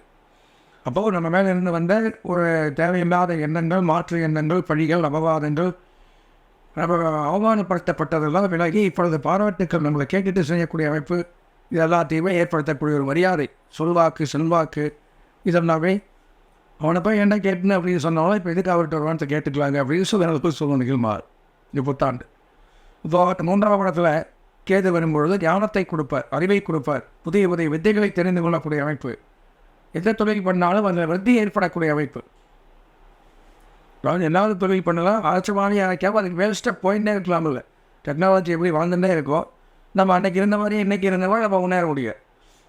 அப்போது நம்ம மேலே இருந்து வந்த ஒரு தேவையில்லாத எண்ணங்கள், மாற்று எண்ணங்கள், பழிகள், அபவாதங்கள், நம்ம அவமானப்படுத்தப்பட்டதெல்லாம் விலகி இப்பொழுது பாராட்டுக்கள் நம்மளை கேட்டுட்டு செய்யக்கூடிய அமைப்பு, இது எல்லாத்தையுமே ஏற்படுத்தக்கூடிய ஒரு மரியாதை, சொல்வாக்கு, செல்வாக்கு, இதெல்லாமே அவனை போய் என்ன கேட்டுன்னு அப்படின்னு சொன்னாலும் இப்போ எதுக்கு அவர்கிட்ட ஒரு வார்த்தை கேட்டுக்கலாங்க அப்படின்னு சொல்ல நிகழ்மாறு இந்த புத்தாண்டு. இப்போ 3ஆம் இடத்துல கேது வரும்பொழுது ஞானத்தை கொடுப்பார், அறிவை கொடுப்பார், புதிய புதிய வித்தைகளை தெரிந்து கொள்ளக்கூடிய அமைப்பு, எந்த தொழில் பண்ணாலும் அந்த விருத்தி ஏற்படக்கூடிய அமைப்பு. அதாவது எல்லாரும் தொழில் பண்ணலாம், ஆச்சரியமாக நினைக்காம அதுக்கு மேல் ஸ்டெப் போயிட்டே இருக்கலாம். இல்லை, டெக்னாலஜி எப்படி வளர்ந்துட்டே இருக்கோம், நம்ம அன்றைக்கி இருந்த மாதிரி இன்றைக்கி இருந்தவங்க நம்ம முன்னேற முடியும்.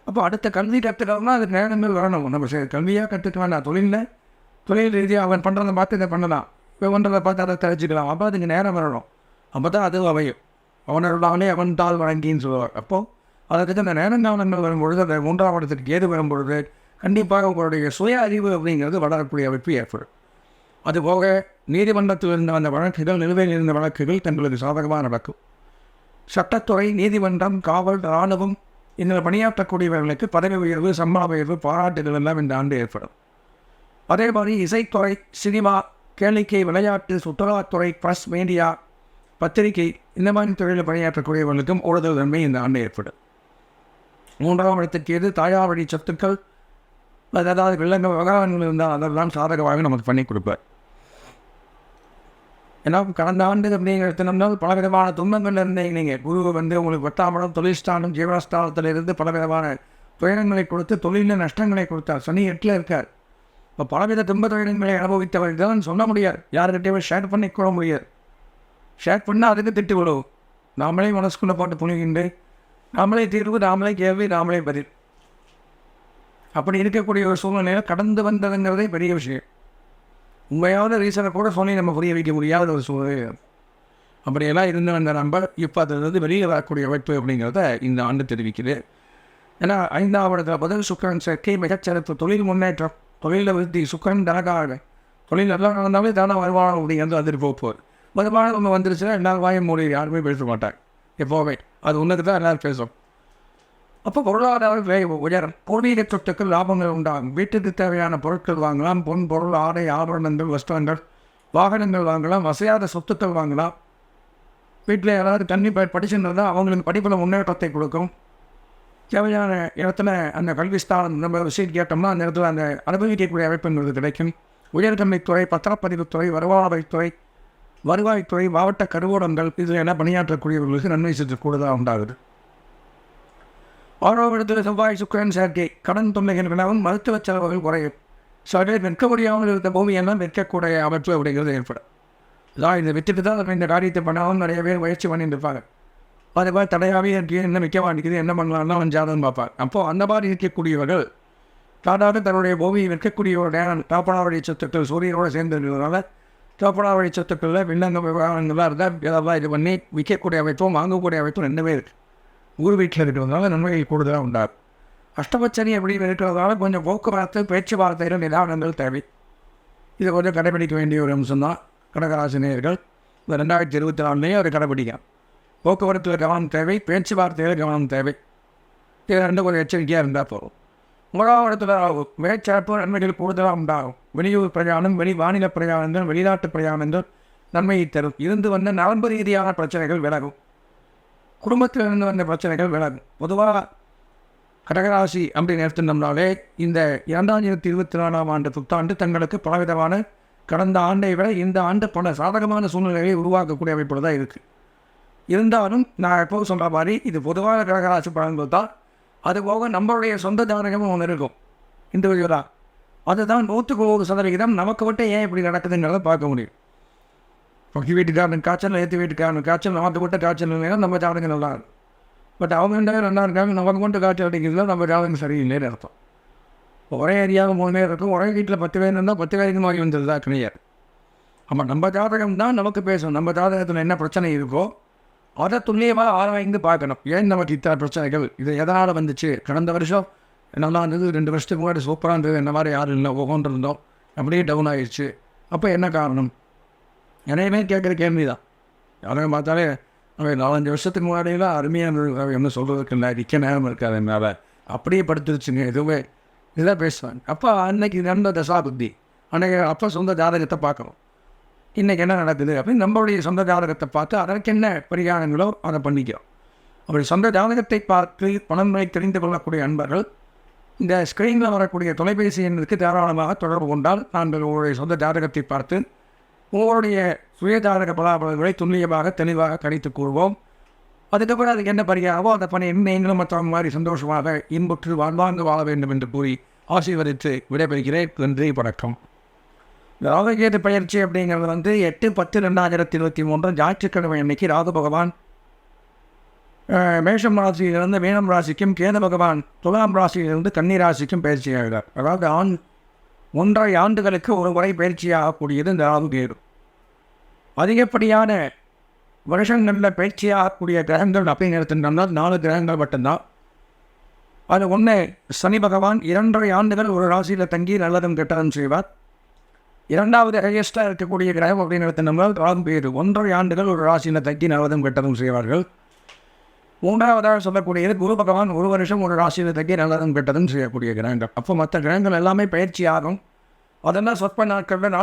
அப்போ அடுத்த கல்வி கற்றுக்கணும்னா அதுக்கு நேரங்கள் வரணும். நம்ம கல்வியாக கற்றுக்க வேண்டாம், தொழில் ரீதியாக அவன் பண்ணுறதை பார்த்து இதை பண்ணலாம், இப்போ பண்ணுறதை பார்த்து அதை தெரிஞ்சுக்கலாம். அப்போ அதுக்கு நேரம் வரணும், அப்போ தான் அது அமையும். அவனே அவன் தாள் வழங்கின்னு சொல்லுவார். அப்போது அதுக்கு அந்த நேரங்காலங்கள் வரும்பொழுது, அந்த 3ஆம் இடத்துக்கு ஏது வரும்பொழுது கண்டிப்பாக உங்களுடைய சுய அறிவு அப்படிங்கிறது வளரக்கூடிய அமைப்பு ஏற்படும். அதுபோக நீதிமன்றத்தில் இருந்த அந்த வழக்குகள், நிலுவையில் இருந்த வழக்குகள் தங்களுக்கு சாதகமாக நடக்கும். சட்டத்துறை, நீதிமன்றம், காவல், இராணுவம் இதில் பணியாற்றக்கூடியவர்களுக்கு பதவி உயர்வு, சம்பள உயர்வு, பாராட்டுகள் எல்லாம் இந்த ஆண்டு ஏற்படும். அதே மாதிரி இசைத்துறை, சினிமா, கேளிக்கை, விளையாட்டு, சுற்றுலாத்துறை, ப்ரெஸ், மீடியா, பத்திரிகை, இந்த மாதிரி துறையில் பணியாற்றக்கூடியவர்களுக்கும் கூடுதல் நன்மை இந்த ஆண்டு ஏற்படும். 3ஆம் இடத்துக்கு எது தாயார் வழி சொத்துக்கள், அதாவது விலங்கு விவகாரங்கள் இருந்தால் அதெல்லாம் சாதகமாக நமக்கு பண்ணி கொடுப்பார். ஏன்னா கடந்த ஆண்டு அப்படிங்கிறதுனா பலவிதமான துன்பங்கள் இருந்தீங்க. நீங்கள் குரு வந்து உங்களுக்கு 10ஆம் இடம் தொழில்ஸ்தானம், ஜீவனஸ்தானத்தில் இருந்து பலவிதமான துயரங்களை கொடுத்து தொழிலில் நஷ்டங்களை கொடுத்தார். சனி 8ல் இருக்கார். இப்போ பலவித துன்ப துயரங்களை அனுபவித்தவர்கள் தான் சொல்ல முடியாது, யாருக்கிட்டையுமே ஷேர் பண்ணிக்கூட முடியாது. ஷேர் பண்ணால் அதுக்கு திட்டு விடுவோம். நாமளே மனசுக்குள்ளே போட்டு புனிகின்று, நாமளே தீர்வு, நாமளே கேள்வி, நாமளே பதில். அப்படி இருக்கக்கூடிய ஒரு சூழ்நிலையில் கடந்து வந்ததுங்கிறதே பெரிய விஷயம். உண்மையான ரீசனை கூட சொல்லி நம்ம புரிய வைக்க முடியாத ஒரு சூழ்நிலை. அப்படியெல்லாம் இருந்து வந்த நம்பர் இப்போ அது வெளியே வரக்கூடிய அமைப்பு அப்படிங்கிறத இந்த ஆண்டு தெரிவிக்குது. ஏன்னா 5ஆம் இடத்துல முதல் சுக்கரன் சேர்க்கை மிகச்சிறப்பு, தொழில் முன்னேற்றம், தொழிலில் விருத்தி, சுக்கரன் தனக்காக தொழில் நல்லா நடந்தாலே தானே வருமானம் அப்படிங்கிறது வந்துட்டு போகுது. வருமானம் ஒன்று வந்துருச்சுன்னா எல்லாரும் வாயும் மூடி யாருமே பேச மாட்டாங்க எப்போவுமே, அது ஒன்றுக்கு தான் எல்லோரும் பேசும். அப்போ பொருளாதார உயரம், பூர்வீக சொத்துக்கள் லாபங்கள் உண்டாகும். வீட்டுக்கு தேவையான பொருட்கள் வாங்கலாம், பொன் பொருள், ஆடை, ஆபரணங்கள், வஸ்திரங்கள், வாகனங்கள் வாங்கலாம், வசையாத சொத்துக்கள் வாங்கலாம். வீட்டில் யாராவது தண்ணி படிச்சுருந்தால் அவங்களுக்கு படிப்பில் முன்னேற்றத்தை கொடுக்கும். தேவையான இடத்துல அந்த கல்விஸ்தானம் நம்ம விஷயம் கேட்டோம்னா அந்த இடத்துல அந்த அனுபவிக்கக்கூடிய அமைப்புங்கிறது கிடைக்கும். உயர்கல்வித்துறை, பத்திரப்பதிவுத்துறை, வருவாய்த்துறை, மாவட்ட கருவூலங்கள், இதில் எல்லாம் பணியாற்றக்கூடியவர்களுக்கு நன்மை சற்று கூடுதலாக உண்டாகுது. ஆறாவது இடத்துல செவ்வாய் சுக்கிரன் சேர்க்கை கடன் தொல்லைகள் வினவும் மருத்துவ செலவுகள் குறையும். சில பேர் விற்க முடியாமல் இருந்த பூமியெல்லாம் விற்கக்கூடிய அமைப்பு அப்படிங்கிறது ஏற்படும். அதான் இதை விற்றுட்டு தான் நம்ம இந்த காரியத்தை பண்ணாமல் நிறைய பேர் முயற்சி பண்ணிட்டு இருப்பாங்க. அது மாதிரி தடையாகவே இருக்கு, என்ன விற்க மாட்டேங்குது, என்ன பண்ணலாம்னா அவன் ஜாதகம் பார்ப்பாங்க. அப்போது அந்த மாதிரி இருக்கக்கூடியவர்கள் தானாக தன்னுடைய பூமியை விற்கக்கூடிய ஒரு நேரம் தாப்பனாவழி சொத்துக்கள் சூரியனோடு சேர்ந்து இருக்கிறதுனால தாப்பனாவழி சொத்துக்களில் வில்லங்க விவகாரங்கள்லாம் இருந்தால் இதெல்லாம் இது பண்ணி விற்கக்கூடிய அமைப்பும் வாங்கக்கூடிய அமைப்பும் ரெண்டுமே இருக்குது. ஊர் வீட்டில் இருக்கிறதுனால நன்மைகள் கூடுதலாக உண்டாகும். அஷ்டபட்சணி அப்படின்னு இருக்கிறதுனால கொஞ்சம் போக்குவரத்து பேச்சுவார்த்தைகள் நிதானங்கள் தேவை. இதை கொஞ்சம் கடைபிடிக்க வேண்டிய ஒரு அம்சம்தான் கடகராசினியர்கள் இந்த 2024 ஒரு கடைபிடிக்கும். போக்குவரத்தில் கவனம் தேவை, பேச்சுவார்த்தையில் கவனம் தேவை. இது ரெண்டும் கொஞ்சம் எச்சரிக்கையாக இருந்தால் போகும். 3வது இடத்துல வேட்சாப்பு நன்மைகள் கூடுதலாக உண்டாகும். வெளியூர் பிரயாணம், மாநில பிரயாணங்கள், வெளிநாட்டு பிரயாணங்கள் நன்மையை தரும். இருந்து வந்த நரம்பு ரீதியான பிரச்சனைகள் விலகும். குடும்பத்தில் இருந்து வந்த பிரச்சனைகள் விலகும். பொதுவாக கடகராசி அப்படின்னு எடுத்துட்டோம்னாலே இந்த 2024ஆம் ஆண்டு புத்தாண்டு தங்களுக்கு பலவிதமான கடந்த ஆண்டை விட இந்த ஆண்டு பல சாதகமான சூழ்நிலையை உருவாக்கக்கூடிய அமைப்பில் தான் இருக்குது. இருந்தாலும் நான் எப்போது சொல்கிற மாதிரி இது பொதுவாக கடகராசி பலன்கள் தான். அதுபோக நம்மளுடைய சொந்த ஜாதகமும் ஒன்று இருக்கும் இண்டிவிஜுவலாக. அதுதான் 100% நமக்கு மட்டும் ஏன் இப்படி நடக்குதுங்கிறத பார்க்க முடியும். பக்கி வீட்டுக்காரனுக்கு காய்ச்சல், ஏற்று வீட்டுக்காரனுக்கு காய்ச்சல், நமக்கு மட்டும் காய்ச்சல் இல்லைன்னா நம்ம ஜாதகம் நல்லா இருக்கும். பட் அவங்க நல்லா இருக்காங்க, நமக்கு மட்டும் காய்ச்சல் அடிக்கிறதுல நம்ம ஜாதகம் சரியில்லைன்னு அர்த்தம். ஒரே ஏரியாவில் 3 பேர் இருக்கும், ஒரே வீட்டில் 10 பேர் இருந்தால் 10 பேருக்கு மாதிரி வந்துடுதா கிடையாது. ஆமாம், நம்ம ஜாதகம் தான் நமக்கு பேசணும். நம்ம ஜாதகத்தில் என்ன பிரச்சனை இருக்கோ அதை துல்லியமாக ஆராய்ந்து பார்க்கணும். ஏன் நமக்கு இத்தனை பிரச்சனைகள், இது எதனால் வந்துச்சு, கடந்த வருஷம் நல்லா இருந்தது, 2 வருஷத்துக்கு முன்னாடி சூப்பராக இருந்தது, இந்த மாதிரி யாரும் இல்லை, ஒவ்வொன்று இருந்தோம், அப்படியே டவுன் ஆகிடுச்சு, அப்போ என்ன காரணம்? என்னையுமே கேட்குற கேள்வி தான். யாரும் பார்த்தாலே அவன் 4-5 வருஷத்துக்கு முன்னாடியெல்லாம் அருமையாக என்ன சொல்கிறதுக்கு இல்லை, நிற்க நேரம் இருக்காது, என்னால் அப்படியே படுத்துருச்சுங்க, எதுவுமே இதான் பேசுவாங்க. அப்போ அன்னைக்கு நடந்த தசாபுத்தி, அன்றைக்கி அப்போ சொந்த ஜாதகத்தை பார்க்கணும். இன்றைக்கி என்ன நடக்குது அப்படின்னு நம்மளுடைய சொந்த ஜாதகத்தை பார்த்து அதற்கு என்ன பரிகாரங்களோ அதை பண்ணிக்கிறோம். அப்படி சொந்த ஜாதகத்தை பார்த்து பலன்களை தெரிந்து கொள்ளக்கூடிய அன்பர்கள் இந்த ஸ்க்ரீனில் வரக்கூடிய தொலைபேசி எண்ணுக்கு தாராளமாக தொடர்பு கொண்டால் நாங்கள் உங்களுடைய சொந்த ஜாதகத்தை பார்த்து உங்களுடைய சுய ஜாதக பலாபலங்களை துல்லியமாக தெளிவாக கணித்து கூறுவோம். அதுக்கப்புறம் அதுக்கு என்ன பரிகாரமோ அதை பண்ணி நீங்களும் மற்றவங்க மாதிரி சந்தோஷமாக இன்புற்று வாழ்வாங்கு வாழ வேண்டும் என்று கூறி ஆசீர்வதித்து விடைபெறுகிறேன். நன்றி, வணக்கம். ராகுகேது பயிற்சி அப்படிங்கிறது 8/10/2023 ஞாயிற்றுக்கிழமை அன்னைக்கு ராகு பகவான் மேஷம் ராசியிலிருந்து மீனம் ராசிக்கும், கேது பகவான் துலாம் ராசியிலிருந்து கன்னி ராசிக்கும் பயிற்சியாகிறார். அதாவது 1.5 ஆண்டுகளுக்கு ஒரு முறை பயிற்சியாகக்கூடியது இந்த ராகுகேது. அதிகப்படியான வருஷங்களில் பயிற்சியாகக்கூடிய கிரகங்கள் அப்படின்னு எடுத்துட்டோம்னா 4 கிரகங்கள் மட்டும்தான். அது ஒன்று சனி பகவான் 2.5 ஆண்டுகள் ஒரு ராசியில் தங்கி நல்லதும் கெட்டதும் செய்வார். 2வது ஹையஸ்டாக இருக்கக்கூடிய கிரகம் அப்படின்னு எடுத்தோம்னா ராகுகேது 1.5 ஆண்டுகள் ஒரு ராசியில் தங்கி நல்லதும் கெட்டதும் செய்வார்கள். 3வதாக சொல்லக்கூடியது குரு பகவான் 1 வருஷம் ஒரு ராசியில் தங்கி நல்லதும் கெட்டதும் செய்யக்கூடிய கிரகங்கள். அப்போ மற்ற கிரகங்கள் எல்லாமே பயிற்சி ஆகும். அதெல்லாம் சொற்ப நாட்களில்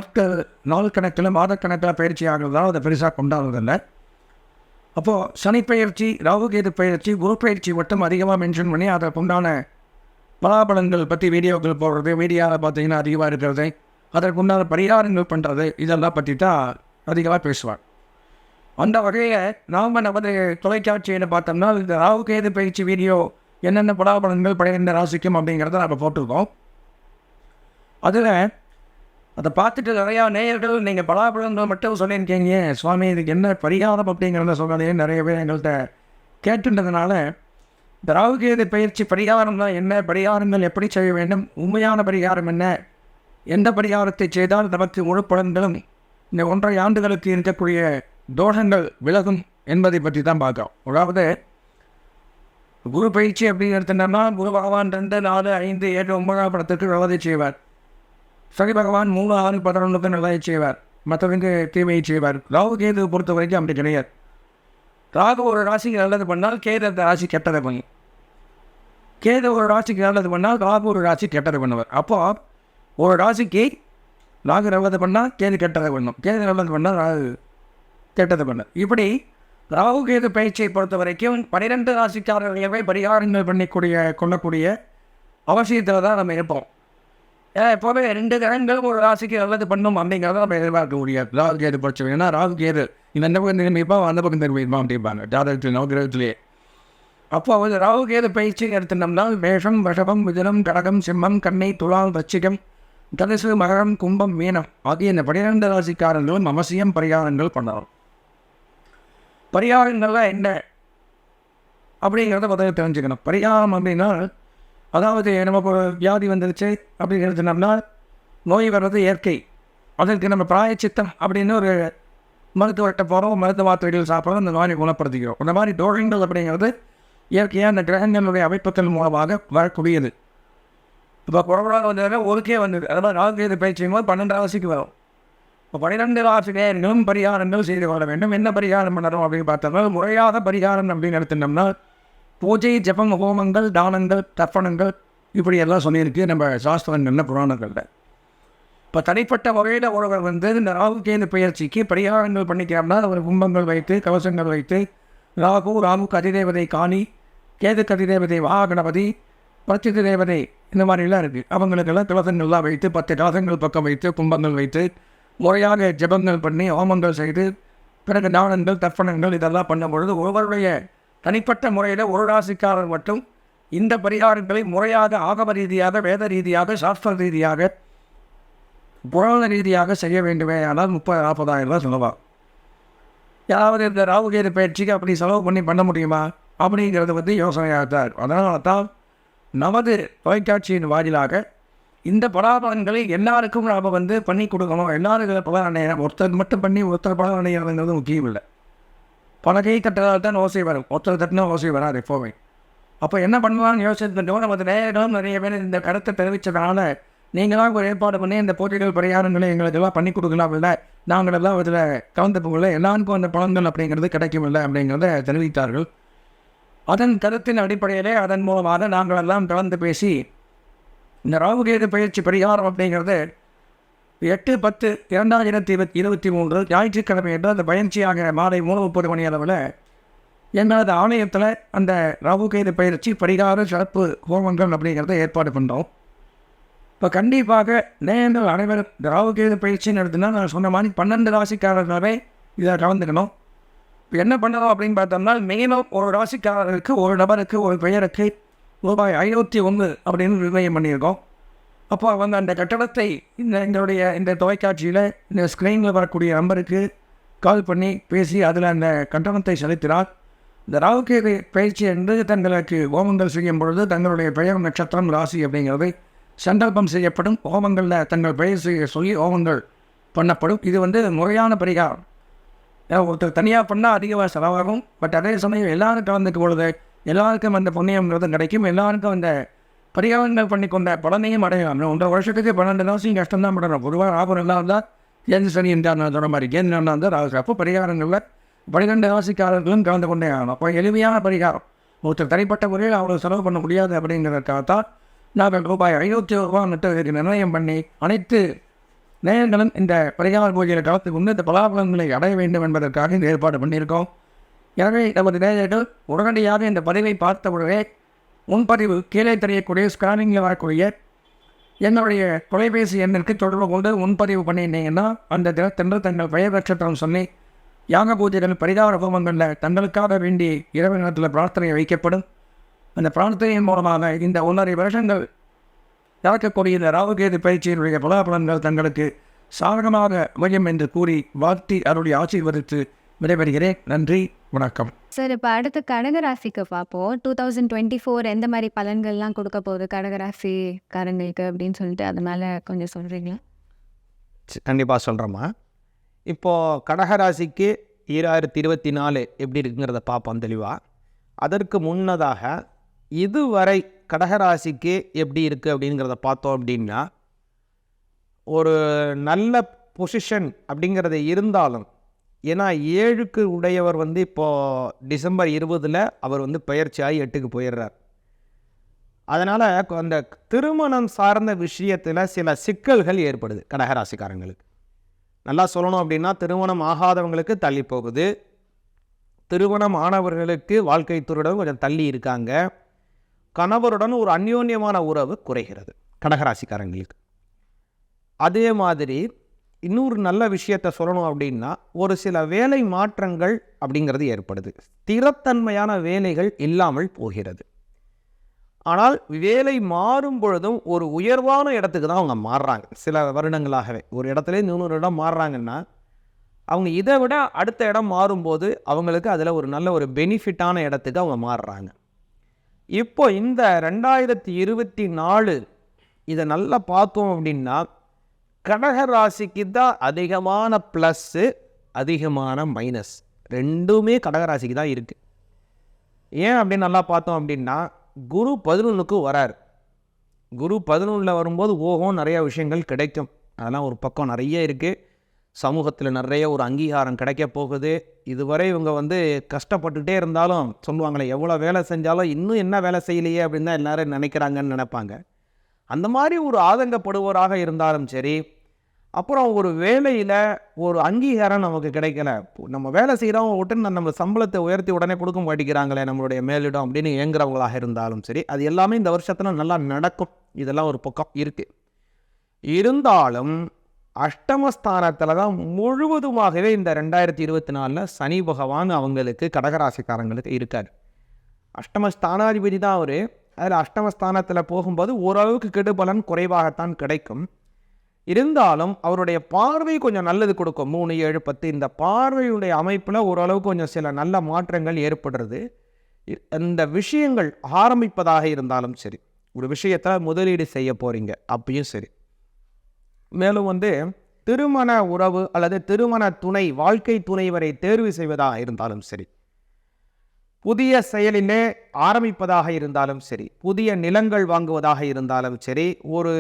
நாள் கணக்கில் மாதக்கணக்கில் பயிற்சி ஆகிறதால அதை பெருசாக கொண்டாடுறதில்லை. அப்போது சனி பயிற்சி, ராகுகேது பயிற்சி, குரு பயிற்சி மட்டும் அதிகமாக மென்ஷன் பண்ணி அதை உண்டான பலாபலன்கள் பற்றி வீடியோக்கள் போடுறது, மீடியாவில் பார்த்தீங்கன்னா அதிகமாக இருக்கிறது, அதற்குண்டான பரிகாரங்கள் பண்ணுறது, இதெல்லாம் பற்றி தான் அதிகமாக பேசுவாங்க. அந்த வகையில் நாம் நமது தொலைக்காட்சியில் பார்த்தோம்னா இந்த ராகுகேது பயிற்சி வீடியோ என்னென்ன பலாபலன்கள் 12 ராசிக்கும் அப்படிங்கிறத நம்ம போட்டிருக்கோம். அதில் அதை பார்த்துட்டு நிறையா நேயர்கள் நீங்கள் பலாபலன்கள் மட்டும் சொல்லியிருக்கீங்க சுவாமி, இதுக்கு என்ன பரிகாரம் அப்படிங்கிறத சொன்னாலே நிறைய பேர் எங்கள்கிட்ட கேட்டுன்றதுனால இந்த ராகுகேது பயிற்சி பரிகாரம்னா என்ன, பரிகாரங்கள் எப்படி செய்ய வேண்டும், உண்மையான பரிகாரம் என்ன, எந்த பரிகாரத்தை செய்தால் நமக்கு முழு பலன்களும் இந்த 1.5 ஆண்டுகளுக்கு இருக்கக்கூடிய தோஷங்கள் விலகும் என்பதை பற்றி தான் பார்க்குறோம். அதாவது குரு பயிற்சி அப்படின்னு எடுத்துட்டோம்னா குரு பகவான் 2, 4, 5, 7, 9ஆம் படத்துக்கு நல்லதை செய்வார். சனி பகவான் 3, 6, 11க்கு நல்லதை செய்வார், மற்றவங்க தீமையை செய்வார். ராகுகேது பொறுத்த வரைக்கும் அப்படி கிடையாது. ராகு ஒரு ராசிக்கு நல்லது பண்ணால் கேது அந்த ராசி கெட்டதை பண்ணும், கேது ஒரு ராசிக்கு நல்லது பண்ணால் ராகு ஒரு ராசி கெட்டதை பண்ணுவார். அப்போது ஒரு ராசிக்கு ராகு நல்லது பண்ணால் கேது கெட்டதை பண்ணும், கேது நல்லது பண்ணால் ராகு கெட்டதை பண்ண. இப்படி ராகுகேது பயிற்சியை பொறுத்த வரைக்கும் 12 ராசிக்காரர்களே பரிகாரங்கள் கொள்ளக்கூடிய அவசியத்தில் தான் நம்ம இருப்போம். ஏன்னா எப்போவுமே 2 கிரகங்கள் ஒரு ராசிக்கு நல்லது பண்ணும் அப்படிங்கிறத நம்ம எதிர்பார்க்க முடியாது. ராகுகேது பயிற்சி ஏன்னா ராகுகேது இந்த பக்கம் திரும்பிப்பா அந்த பக்கம் திரும்பிடுமா அப்படிம்பாங்க ஜாதகத்தில் நவகிரகத்திலேயே. அப்போ வந்து ராகு கேது பயிற்சி எடுத்துட்டோம்னா மேஷம் ரிஷபம் மிதுனம் கடகம் சிம்மம் கன்னி துலாம் வச்சிகம் தனுசு மகரம் கும்பம் மீனம் ஆகிய இந்த 12 ராசிக்காரர்களும் அவசியம் பரிகாரங்கள் பண்ணலாம். பரிகாரங்கள்லாம் என்ன அப்படிங்கிறத முதல்ல தெரிஞ்சுக்கணும். பரிகாரம் அப்படின்னா அதாவது நமக்கு ஒரு வியாதி வந்துருச்சு அப்படின்னு எடுத்துனோம்னா நோய் வர்றது இயற்கை, அதற்கு நம்ம பிராயச்சித்தம் அப்படின்னு ஒரு மருத்துவர்கிட்ட போகிறோம், மருத்துவ மாத்திரைகள் சாப்பிட்றோம், அந்த நோயை குணப்படுத்திக்கிறோம். இந்த மாதிரி தோஷங்கள் அப்படிங்கிறது இயற்கையாக அந்த கிரகங்களுடைய அமைப்பத்தின் மூலமாக வரக்கூடியது. இப்போ கொரோனா வந்ததுன்னா ஒருக்கே வந்தது, அதாவது ராகு பயிற்சியும் போது 12 ராசிக்கு வரும். இப்போ 12 ராசிகளும் பரிகாரங்கள் செய்து கொள்ள வேண்டும். என்ன பரிகாரம் பண்ணணும் அப்படின்னு பார்த்தோம்னா முறையாக பரிகாரம் அப்படின்னு எடுத்துட்டோம்னா பூஜை, ஜபம், ஹோமங்கள், தானங்கள், தர்ப்பணங்கள் இப்படியெல்லாம் சொல்லியிருக்கு நம்ம சாஸ்திரங்களில் புராணங்களில். இப்போ தனிப்பட்ட வகையில் ஒருவர் வந்து இந்த ராகு கேது பயிற்சிக்கு பரிகாரங்கள் பண்ணிக்கிறோம்னா ஒரு கும்பங்கள் வைத்து கவசங்கள் வைத்து ராகுக்கு அதிதேவதை காணி, கேதுக்கு அதிதேவதை வாகனபதி, பிரச்சித்தி தேவதை இந்த மாதிரிலாம் இருக்குது. அவங்களுக்கெல்லாம் கவசங்கள்லாம் வைத்து 10 கவசங்கள் பக்கம் வைத்து கும்பங்கள் வைத்து முறையாக ஜபங்கள் பண்ணி ஹோமங்கள் செய்து பிறகு தானங்கள் தர்ப்பணங்கள் இதெல்லாம் பண்ணும் பொழுது ஒருவருடைய தனிப்பட்ட முறையில் ஒரு ராசிக்காரர் மட்டும் இந்த பரிகாரங்களை முறையாக ஆகம ரீதியாக, வேத ரீதியாக, சாஸ்திர ரீதியாக, புராண ரீதியாக செய்ய வேண்டுமே. ஆனால் 30,000-40,000 ரூபா செலவாகும். யாராவது இந்த ராகு கேது பயிற்சிக்கு அப்படி செலவு பண்ண முடியுமா அப்படிங்கிறது வந்து யோசனையாக தான் இருக்கும். அதனால தான் நமது தொலைக்காட்சியின் வாயிலாக இந்த பலாபலன்களை எல்லாருக்கும் நாம் வந்து பண்ணி கொடுக்கணும். எல்லாருக்கும் பலன் அடையணும். ஒருத்தர் மட்டும் பண்ணி ஒருத்தர் பலன் அடைகிறதுங்கிறது முக்கியம் இல்லை. பல கை தட்டுறதால் தான் ஓசை வரும், ஒருத்தர் தட்டினா ஓசை வராது எப்போவுமே. அப்போ என்ன பண்ணுவான்னு யோசிச்சுட்டோம். நமது நேரம் நிறைய பேர் இந்த கருத்தை தெரிவித்ததுனால நீங்களாம் ஒரு ஏற்பாடு பண்ணி இந்த போட்டிகள் பரிகாரங்களை எங்களுக்கெல்லாம் பண்ணி கொடுக்கலாம் இல்லை, நாங்களெல்லாம் இதில் கலந்துப்போம், எல்லாருக்கும் அந்த பலன்கள் அப்படிங்கிறது கிடைக்கும் இல்லை அப்படிங்கிறத தெரிவித்தார்கள். அதன் கருத்தின் அடிப்படையிலே அதன் மூலமாக நாங்களெல்லாம் கலந்து பேசி இந்த ராகு கேது பயிற்சி பரிகாரம் அப்படிங்கிறது 8/10/2023 ஞாயிற்றுக்கிழமை என்று அந்த பயிற்சியாக மாலை 3:30 மணி அளவில் எங்களது ஆலயத்தில் அந்த ராகு கேது பயிற்சி பரிகார சிறப்பு ஹோமங்கள் அப்படிங்கிறத ஏற்பாடு பண்ணுறோம். இப்போ கண்டிப்பாக நேயர்கள் அனைவரும் இந்த ராகு கேது பயிற்சின்னு எடுத்துன்னா நான் சொன்ன மாதிரி 12 ராசிக்காரர்களாகவே இதை கலந்துக்கணும். இப்போ என்ன பண்ணணும் அப்படின்னு பார்த்தோம்னா மெயினாக ஒரு ராசிக்காரருக்கு ஒரு நபருக்கு ஒரு பெயருக்கு ரூபாய் 501 அப்படின்னு நிர்ணயம் பண்ணியிருக்கோம். அப்போ அவங்க அந்த கட்டணத்தை எங்களுடைய இந்த தொலைக்காட்சியில் இந்த ஸ்க்ரீனில் வரக்கூடிய நம்பருக்கு கால் பண்ணி பேசி அதில் அந்த கட்டணத்தை செலுத்தினார். இந்த ராகு கேது பயிற்சி என்று தங்களுக்கு ஹோமங்கள் செய்யும் பொழுது தங்களுடைய பெயர், நட்சத்திரம், ராசி அப்படிங்கிறது சங்கல்பம் செய்யப்படும். ஹோமங்களில் தங்கள் பெயர் செய்ய சொல்லி ஹோமங்கள் பண்ணப்படும். இது வந்து முறையான பரிகாரம். ஒருத்தர் தனியாக பண்ணால் அதிகமாக செலவாகும். பட் அதே சமயம் எல்லாரும் கலந்துக்கும் பொழுது எல்லாருக்கும் அந்த புண்ணியங்கிறது கிடைக்கும். எல்லாருக்கும் அந்த பரிகாரங்கள் பண்ணி கொண்ட பலனையும் அடையலாம். 1.5 வருஷத்துக்கு 12 ராசியும் கஷ்டம்தான் பண்ணணும். பொதுவாக ராகு நல்லா இருந்தால் கேது சனி என்றால் சொல்கிற மாதிரி கேது நல்லா இருந்தால் ராகு. அப்போ பரிகாரங்களில் 12 ராசிக்காரர்களும் கலந்து கொண்டே ஆகணும். அப்போ எளிமையான பரிகாரம். ஒருத்தர் தனிப்பட்ட முறையில் அவ்வளோ செலவு பண்ண முடியாது அப்படிங்கிறதுக்காகத்தான் நாங்கள் ரூபாய் 501 நட்டு நிர்ணயம் பண்ணி அனைத்து நேயர்களும் இந்த பரிகார பூஜையில் கலந்து கொண்டு இந்த பலாபலன்களை அடைய வேண்டும் என்பதற்காக இந்த ஏற்பாடு பண்ணியிருக்கோம். எனவே நமது நேயர்கள் உடனடியாக இந்த பதிவை பார்த்தவுடனே முன்பதிவு கீழே தெரியக்கூடிய ஸ்கேனிங்கில் வரக்கூடிய என்னுடைய தொலைபேசி எண்ணிற்கு தொடர்பு கொண்டு முன்பதிவு பண்ணியிருந்தீங்கன்னா அந்த தினத்தன்று தங்கள் பெயர் நட்சத்திரம் சொல்லி யாக பூஜைகள் பரிகார ஹோமங்களில் தங்களுக்காக வேண்டி இரவு நேரத்தில் பிரார்த்தனை வைக்கப்படும். அந்த பிரார்த்தனையின் மூலமாக இந்த 1.5 வருஷங்கள் நடக்கக்கூடிய இந்த ராகு கேது பயிற்சியினுடைய பலாபலன்கள் தங்களுக்கு சாதகமாக அமையும் என்று கூறி வாழ்த்தி அருளை ஆசீர்வதித்து விடைபெறுகிறேன். நன்றி, வணக்கம். சார், இப்போ அடுத்து கடகராசிக்கு பார்ப்போம். 2024 எந்த மாதிரி பலன்கள்லாம் கொடுக்க போகுது கடகராசிக்காரங்களுக்கு அப்படின்னு சொல்லிட்டு அது மேலே கொஞ்சம் சொல்கிறீங்களா? கண்டிப்பாக சொல்கிறேம்மா. இப்போது கடகராசிக்கு 2024 எப்படி இருக்குங்கிறத பார்ப்போம் தெளிவாக. அதற்கு முன்னதாக இதுவரை கடகராசிக்கு எப்படி இருக்குது அப்படிங்கிறத பார்த்தோம் அப்படின்னா ஒரு நல்ல பொசிஷன் அப்படிங்கிறது இருந்தாலும், ஏன்னா 7க்கு உடையவர் வந்து இப்போது டிசம்பர் 20 அவர் வந்து பெயர்ச்சியாகி 8க்கு போயிடுறார். அதனால் அந்த திருமணம் சார்ந்த விஷயத்தில் சில சிக்கல்கள் ஏற்படுது கடகராசிக்காரங்களுக்கு. நல்லா சொல்லணும் அப்படின்னா திருமணம் ஆகாதவங்களுக்கு தள்ளி போகுது, திருமணம் ஆனவர்களுக்கு வாழ்க்கை துறையுடன் கொஞ்சம் தள்ளி இருக்காங்க, கணவருடன் ஒரு அந்யோன்யமான உறவு குறைகிறது கடகராசிக்காரங்களுக்கு. அதே மாதிரி இன்னொரு நல்ல விஷயத்தை சொல்லணும் அப்படின்னா, ஒரு சில வேலை மாற்றங்கள் அப்படிங்கிறது ஏற்படுது. ஸ்திரத்தன்மையான வேலைகள் இல்லாமல் போகிறது. ஆனால் வேலை மாறும் பொழுதும் ஒரு உயர்வான இடத்துக்கு தான் அவங்க மாறுறாங்க. சில வருடங்களாகவே ஒரு இடத்துலேருந்து இன்னொரு இடம் மாறுறாங்கன்னா, அவங்க இதை விட அடுத்த இடம் மாறும்போது அவங்களுக்கு அதில் ஒரு நல்ல ஒரு பெனிஃபிட்டான இடத்துக்கு அவங்க மாறுறாங்க. இப்போ இந்த 2024 இதை நல்லா பார்த்தோம் அப்படின்னா, கடக ராசிக்கு தான் அதிகமான ப்ளஸ்ஸு, அதிகமான மைனஸ். ரெண்டுமே கடகராசிக்கு தான் இருக்குது. ஏன் அப்படின்னு நல்லா பார்த்தோம் அப்படின்னா, குரு 11க்கு வரார். குரு 11ல் வரும்போது நிறைய விஷயங்கள் கிடைக்கும். அதெல்லாம் ஒரு பக்கம் நிறைய இருக்குது. சமூகத்தில் நிறைய ஒரு அங்கீகாரம் கிடைக்க போகுது. இதுவரை இவங்க கஷ்டப்பட்டுகிட்டே இருந்தாலும் சொல்லுவாங்களே, எவ்வளோ வேலை செஞ்சாலும் இன்னும் என்ன வேலை செய்யலையே அப்படின்னு தான் எல்லோரும் நினைக்கிறாங்கன்னு நினைப்பாங்க. அந்த மாதிரி ஒரு ஆதங்கப்படுவோராக இருந்தாலும் சரி, அப்புறம் ஒரு வேலையில் ஒரு அங்கீகாரம் நமக்கு கிடைக்கல, நம்ம வேலை செய்கிறவங்க விட்டு நம்ம சம்பளத்தை உயர்த்தி உடனே கொடுக்க மாட்டேங்கிறாங்களே நம்மளுடைய மேலிடம் அப்படின்னு ஏங்குறவங்களாக இருந்தாலும் சரி, அது எல்லாமே இந்த வருஷத்தில் நல்லா நடக்கும். இதெல்லாம் ஒரு பக்கம் இருக்குது. இருந்தாலும் அஷ்டமஸ்தானத்தில் தான் முழுவதுமாகவே இந்த 2024 சனி பகவான் அவங்களுக்கு கடகராசிக்காரங்களுக்கு இருக்கார். அஷ்டமஸ்தானாதிபதி தான் அவர். அதில் அஷ்டமஸ்தானத்தில் போகும்போது ஓரளவுக்கு கெடுபலன் குறைவாகத்தான் கிடைக்கும். இருந்தாலும் அவருடைய பார்வை கொஞ்சம் நல்லது கொடுக்கும். 3, 7, 10 இந்த பார்வையுடைய அமைப்பில் ஓரளவுக்கு கொஞ்சம் சில நல்ல மாற்றங்கள் ஏற்படுறது. இந்த விஷயங்கள் ஆரம்பிப்பதாக இருந்தாலும் சரி, ஒரு விஷயத்தில் முதலீடு செய்ய போகிறீங்க அப்பயும் சரி, மேலும் திருமண உறவு அல்லது திருமண துணை, வாழ்க்கை துணைவரை தேர்வு செய்வதாக இருந்தாலும் சரி, புதிய செயலிலே ஆரம்பிப்பதாக இருந்தாலும் சரி, புதிய நிலங்கள் வாங்குவதாக இருந்தாலும் சரி, ஒரு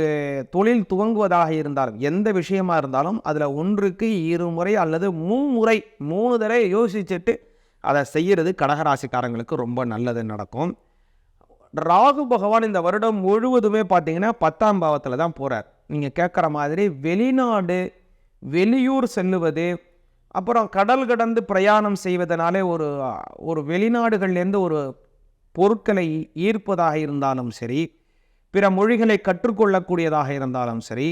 தொழில் துவங்குவதாக இருந்தாலும், எந்த விஷயமா இருந்தாலும் அதில் 1க்கு 2 முறை அல்லது 3 முறை 3 தடவை யோசிச்சுட்டு அதை செய்கிறது கடகராசிக்காரங்களுக்கு ரொம்ப நல்லது நடக்கும். ராகு பகவான் இந்த வருடம் முழுவதுமே பார்த்தீங்கன்னா 10ஆம் பாவத்தில் தான் போகிறார். நீங்கள் கேட்குற மாதிரி வெளிநாடு, வெளியூர் செல்லுவது, அப்புறம் கடல் கடந்து பிரயாணம் செய்வதனாலே ஒரு வெளிநாடுகள்லேருந்து ஒரு பொருட்களை ஈர்ப்பதாக இருந்தாலும் சரி, பிற மொழிகளை கற்றுக்கொள்ளக்கூடியதாக இருந்தாலும் சரி,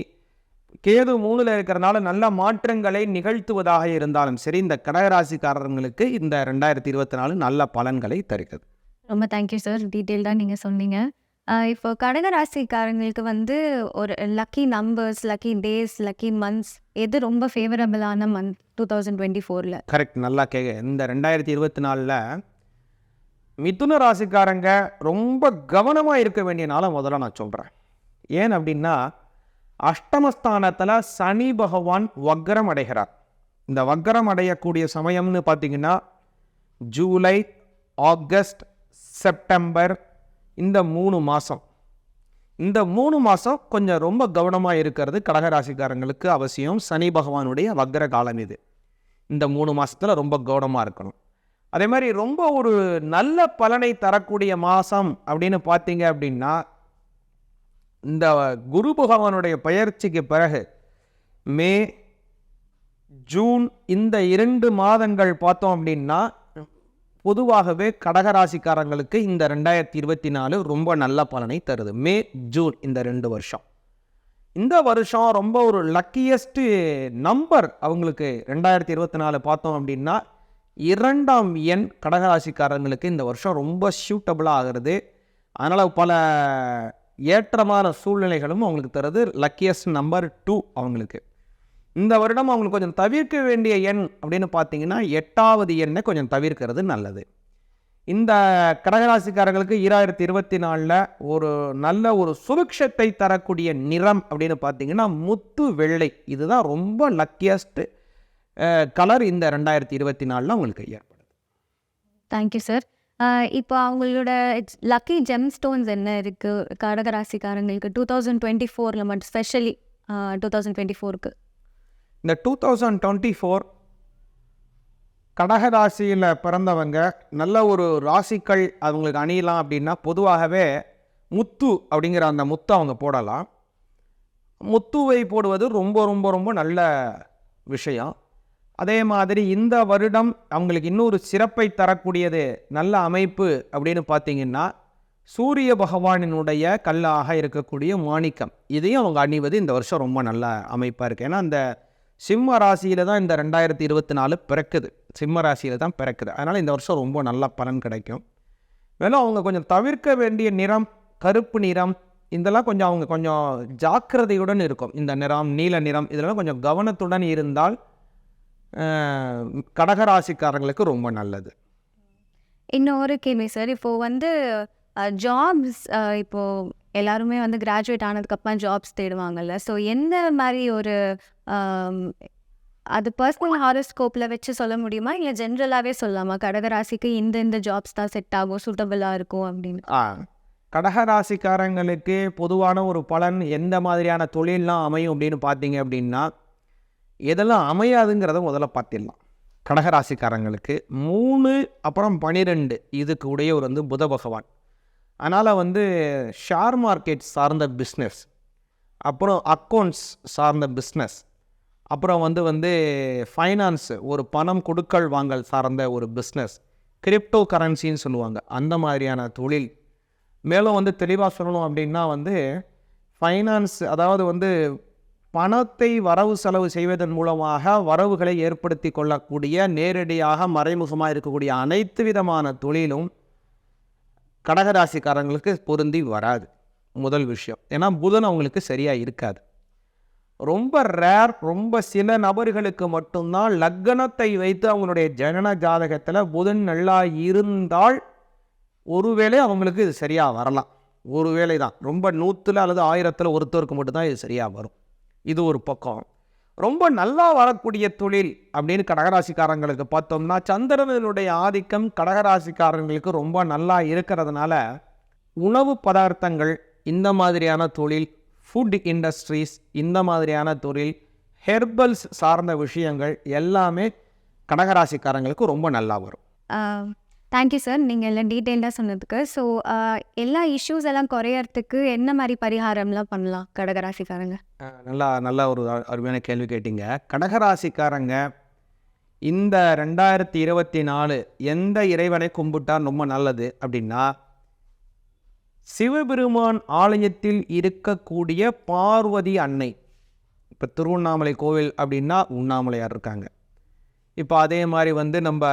கேது 3ல் இருக்கிறனால நல்ல மாற்றங்களை நிகழ்த்துவதாக இருந்தாலும் சரி, இந்த கடகராசிக்காரர்களுக்கு இந்த 2024 நல்ல பலன்களை தருகிறது. ரொம்ப தேங்க்யூ சார், டீட்டெயில்டாக நீங்கள் சொன்னீங்க. இப்போ கடகராசிக்காரங்களுக்கு ஒரு lucky numbers, lucky days, lucky months எது ரொம்ப ஃபேவரபிளான மந்த் 2024ல்? கரெக்ட், நல்லா இந்த 2024ல் மிதுன ராசிக்காரங்க ரொம்ப கவனமாக இருக்க வேண்டிய நாளை முதல்ல நான் சொல்கிறேன். ஏன் அப்படின்னா, அஷ்டமஸ்தானத்தில் சனி பகவான் வக்ரம் அடைகிறார். இந்த வக்ரம் அடையக்கூடிய சமயம்னு பார்த்தீங்கன்னா ஜூலை, ஆகஸ்ட், செப்டம்பர், இந்த 3 மாதம். இந்த 3 மாதம் கொஞ்சம் ரொம்ப கவனமாக இருக்கிறது கடகராசிக்காரங்களுக்கு அவசியம். சனி பகவானுடைய வக்ர காலம் இது. இந்த 3 மாதத்தில் ரொம்ப கவனமாக இருக்கணும். அதே மாதிரி ரொம்ப ஒரு நல்ல பலனை தரக்கூடிய மாதம் அப்படின்னு பார்த்தீங்க அப்படின்னா, இந்த குரு பகவானுடைய பெயர்ச்சிக்கு பிறகு மே, ஜூன் இந்த 2 மாதங்கள் பார்த்தோம் அப்படின்னா, பொதுவாகவே கடகராசிக்காரங்களுக்கு இந்த 2024 ரொம்ப நல்ல பலனை தருது. மே, ஜூன் இந்த 2 வருஷம். இந்த வருஷம் ரொம்ப ஒரு லக்கியஸ்ட் நம்பர் அவங்களுக்கு 2024 பார்த்தோம் அப்படின்னா 2ஆம் எண் கடகராசிக்காரங்களுக்கு இந்த வருஷம் ரொம்ப சூட்டபுளாக ஆகிறது. அதனால் பல ஏற்றமான சூழ்நிலைகளும் அவங்களுக்கு தருது. லக்கியஸ்ட் நம்பர் 2 அவங்களுக்கு. இந்த வருடம் அவங்களுக்கு கொஞ்சம் தவிர்க்க வேண்டிய எண் அப்படின்னு பார்த்தீங்கன்னா 8வது எண்ணை கொஞ்சம் தவிர்க்கிறது நல்லது. இந்த கடகராசிக்காரங்களுக்கு 2024 ஒரு நல்ல ஒரு சுபிக்ஷத்தை தரக்கூடிய நிறம் அப்படின்னு பார்த்தீங்கன்னா முத்து வெள்ளை. இதுதான் ரொம்ப லக்கியஸ்ட் கலர் இந்த 2024 உங்களுக்கு ஏற்படுது. Thank you sir. இப்போ அவங்களோட லக்கி ஜெம் ஸ்டோன்ஸ் என்ன இருக்குது கடகராசிக்காரங்களுக்கு 2024ல் மட்டும், ஸ்பெஷலி 2024க்கு? இந்த 2024 கடகராசியில் பிறந்தவங்க நல்ல ஒரு ராசிகள் அவங்களுக்கு அணியலாம் அப்படின்னா பொதுவாகவே முத்து அப்படிங்கிற அந்த முத்து அவங்க போடலாம். முத்துவை போடுவது ரொம்ப ரொம்ப ரொம்ப நல்ல விஷயம். அதே மாதிரி இந்த வருடம் அவங்களுக்கு இன்னொரு சிறப்பை தரக்கூடியது நல்ல அமைப்பு அப்படின்னு பார்த்தீங்கன்னா சூரிய பகவானினுடைய கல்லாக இருக்கக்கூடிய மாணிக்கம், இதையும் அவங்க அணிவது இந்த வருஷம் ரொம்ப நல்ல அமைப்பாக இருக்குது. ஏன்னா அந்த சிம்ம ராசியில் தான் இந்த 2024 பிறக்குது. சிம்ம ராசியில் தான் பிறக்குது. அதனால் இந்த வருஷம் ரொம்ப நல்ல பலன் கிடைக்கும். மேலும் அவங்க கொஞ்சம் தவிர்க்க வேண்டிய நிறம் கருப்பு நிறம், இதெல்லாம் கொஞ்சம் அவங்க கொஞ்சம் ஜாக்கிரதையுடன் இருக்கும். இந்த நிறம், நீல நிறம் இதெல்லாம் கொஞ்சம் கவனத்துடன் இருந்தால் கடகராசிக்காரங்களுக்கு ரொம்ப நல்லது. இன்னொரு கேள்வி சார், இப்போ வந்து ஜாப்ஸ், இப்போ எல்லாருமே வந்து கிராஜுவேட் ஆனதுக்கப்புறம் ஜாப்ஸ் தேடுவாங்கல்ல. ஸோ எந்த மாதிரி ஒரு அது பர்சனல் ஹாரோஸ்கோப்பில் வச்சு சொல்ல முடியுமா, இல்லை ஜென்ரலாகவே சொல்லலாமா கடகராசிக்கு இந்த ஜாப்ஸ் தான் செட் ஆகும், சூட்டபிளாக இருக்கும் அப்படின்னு? கடகராசிக்காரங்களுக்கு பொதுவான ஒரு பலன் எந்த மாதிரியான தொழிலெலாம் அமையும் அப்படின்னு பார்த்தீங்க அப்படின்னா, எதெல்லாம் அமையாதுங்கிறத முதல்ல பார்த்திடலாம். கடகராசிக்காரங்களுக்கு 3 அப்புறம் 12 இதுக்கு உடையவர் வந்து புத பகவான். அதனால் வந்து ஷேர் மார்க்கெட் சார்ந்த பிஸ்னஸ், அப்புறம் அக்கௌண்ட்ஸ் சார்ந்த பிஸ்னஸ், அப்புறம் வந்து ஃபைனான்ஸு, ஒரு பணம் கொடுக்கல் வாங்கல் சார்ந்த ஒரு பிஸ்னஸ், கிரிப்டோ கரன்சின்னு சொல்லுவாங்க, அந்த மாதிரியான தொழில். மேலும் வந்து தெளிவாக சொல்லணும் அப்படின்னா வந்து ஃபைனான்ஸ், அதாவது வந்து பணத்தை வரவு செலவு செய்வதன் மூலமாக வரவுகளை ஏற்படுத்தி கொள்ளக்கூடிய, நேரடியாக மறைமுகமாக இருக்கக்கூடிய அனைத்து விதமான தொழிலும் கடகராசிக்காரங்களுக்கு பொருந்தி வராது. முதல் விஷயம். ஏன்னா புதன் அவங்களுக்கு சரியாக இருக்காது. ரொம்ப ரேர், ரொம்ப சில நபர்களுக்கு மட்டும்தான் லக்னத்தை வைத்து அவங்களுடைய ஜனன ஜாதகத்தில் புதன் நல்லா இருந்தால் ஒருவேளை அவங்களுக்கு இது சரியாக வரலாம். ஒருவேளை தான், ரொம்ப 100 அல்லது 1000 ஒருத்தருக்கு மட்டும்தான் இது சரியாக வரும். இது ஒரு பக்கம். ரொம்ப நல்லா வரக்கூடிய தொழில் அப்படின்னு கடகராசிக்காரங்களுக்கு பார்த்தோம்னா, சந்திரனுடைய ஆதிக்கம் கடகராசிக்காரங்களுக்கு ரொம்ப நல்லா இருக்கிறதுனால உணவு பதார்த்தங்கள், இந்த மாதிரியான தொழில், ஃபுட் இண்டஸ்ட்ரீஸ், இந்த மாதிரியான தொழில், ஹெர்பல்ஸ் சார்ந்த விஷயங்கள் எல்லாமே கடகராசிக்காரங்களுக்கு ரொம்ப நல்லா வரும். தேங்க்யூ சார், நீங்கள் எல்லாம் டீட்டெயில்டாக சொன்னதுக்கு. ஸோ எல்லா இஷ்யூஸ் எல்லாம் குறையறதுக்கு என்ன மாதிரி பரிகாரம்லாம் பண்ணலாம் கடகராசிக்காரங்க? நல்ல ஒரு அருமையான கேள்வி கேட்டீங்க. கடகராசிக்காரங்க இந்த 2024 எந்த இறைவனை கும்பிட்டால் ரொம்ப நல்லது அப்படின்னா, சிவபெருமான் ஆலயத்தில் இருக்கக்கூடிய பார்வதி அன்னை. இப்போ திருவண்ணாமலை கோவில் அப்படின்னா உண்ணாமலையார் இருக்காங்க. இப்போ அதே மாதிரி வந்து நம்ம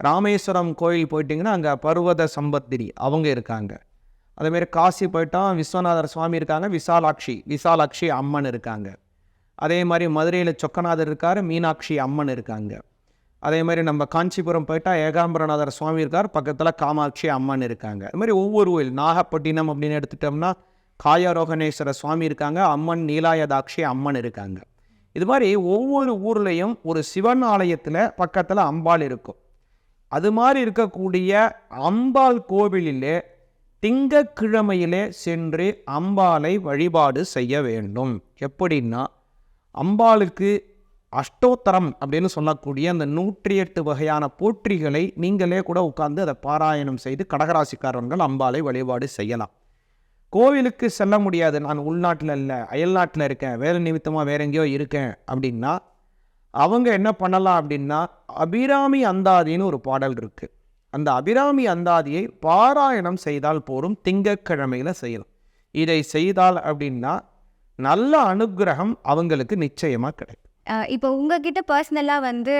ராமேஸ்வரம் கோயில் போயிட்டிங்கன்னா அங்கே பர்வத சம்பத்திரி அவங்க இருக்காங்க. அதேமாரி காசி போயிட்டால் விஸ்வநாதர் சுவாமி இருக்காங்க, விசாலாட்சி அம்மன் இருக்காங்க. அதே மாதிரி மதுரையில் சொக்கநாதர் இருக்கார், மீனாட்சி அம்மன் இருக்காங்க. அதே மாதிரி நம்ம காஞ்சிபுரம் போயிட்டால் ஏகாம்பரநாதர் சுவாமி இருக்கார், பக்கத்தில் காமாட்சி அம்மன் இருக்காங்க. அது மாதிரி ஒவ்வொரு கோயில், நாகப்பட்டினம் அப்படின்னு எடுத்துட்டோம்னா காயாரோகணேஸ்வர சுவாமி இருக்காங்க, அம்மன் நீலாயதாட்சி அம்மன் இருக்காங்க. இது மாதிரி ஒவ்வொரு ஊர்லேயும் ஒரு சிவன் ஆலயத்தில் பக்கத்தில் அம்பாள் இருக்கும். அது மாதிரி இருக்கக்கூடிய அம்பாள் கோவிலிலே திங்கட்கிழமையிலே சென்று அம்பாளை வழிபாடு செய்ய வேண்டும். எப்படின்னா, அம்பாளுக்கு அஷ்டோத்தரம் அப்படின்னு சொல்லக்கூடிய அந்த 108 வகையான போற்றிகளை நீங்களே கூட உட்கார்ந்து அதை பாராயணம் செய்து கடகராசிக்காரர்கள் அம்பாளை வழிபாடு செய்யலாம். கோவிலுக்கு செல்ல முடியாது, நான் உள்நாட்டில் இல்லை, அயல்நாட்டில் இருக்கேன், வேலை நிமித்தமாக வேற எங்கேயோ இருக்கேன் அப்படின்னா அவங்க என்ன பண்ணலாம் அப்படின்னா, அபிராமி அந்தாதின்னு ஒரு பாடல் இருக்குது. அந்த அபிராமி அந்தாதியை பாராயணம் செய்தால் போரும், திங்கட்கிழமையில் செய்யலாம். இதை செய்தால் அப்படின்னா நல்ல அனுகிரகம் அவங்களுக்கு நிச்சயமாக கிடைக்கும். இப்போ உங்ககிட்ட பர்சனலாக வந்து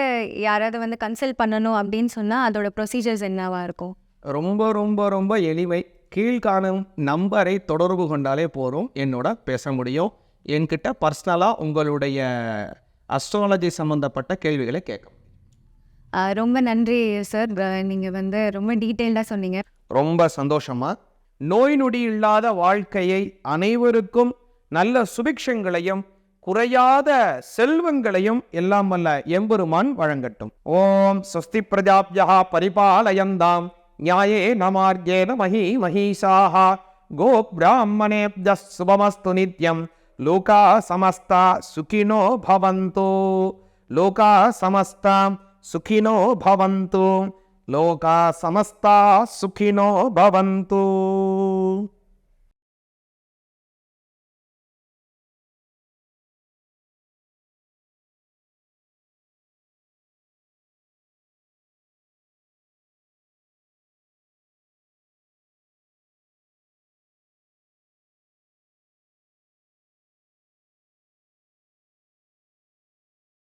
யாராவது வந்து கன்சல்ட் பண்ணணும் அப்படின்னு சொன்னால் அதோட ப்ரொசீஜர்ஸ் என்னவா இருக்கும்? ரொம்ப ரொம்ப ரொம்ப எளிமை. கீழ்காணும் நம்பரை தொடர்பு கொண்டாலே போதும், என்னோட பேச முடியும். என்கிட்ட பர்சனலாக உங்களுடைய அஸ்ட்ராலஜி சம்மந்தப்பட்ட கேள்விகளை கேட்கும். ரொம்ப நன்றி சார், நீங்கள் வந்து ரொம்ப டீட்டெயில்டாக சொன்னீங்க. ரொம்ப சந்தோஷமா. நோய் நொடி இல்லாத வாழ்க்கையை, அனைவருக்கும் நல்ல சுபிக்ஷங்களையும் குறையாத செல்வங்களையும் எல்லாம் வல்ல எம்பெருமான் வழங்கட்டும். ஓம் ஸ்வஸ்தி பிரஜாப்யா பரிபாலயந்தாம் ஞாயேன மார்கேன மஹீசாஹ கோ பிராமணேப்ய சுபமஸ்து நித்யம் லோகா சமஸ்தா சுகினோ பவந்து. லோகா சமஸ்தா சுகினோ பவந்து. லோகா சமஸ்தா சுகினோ பவந்து.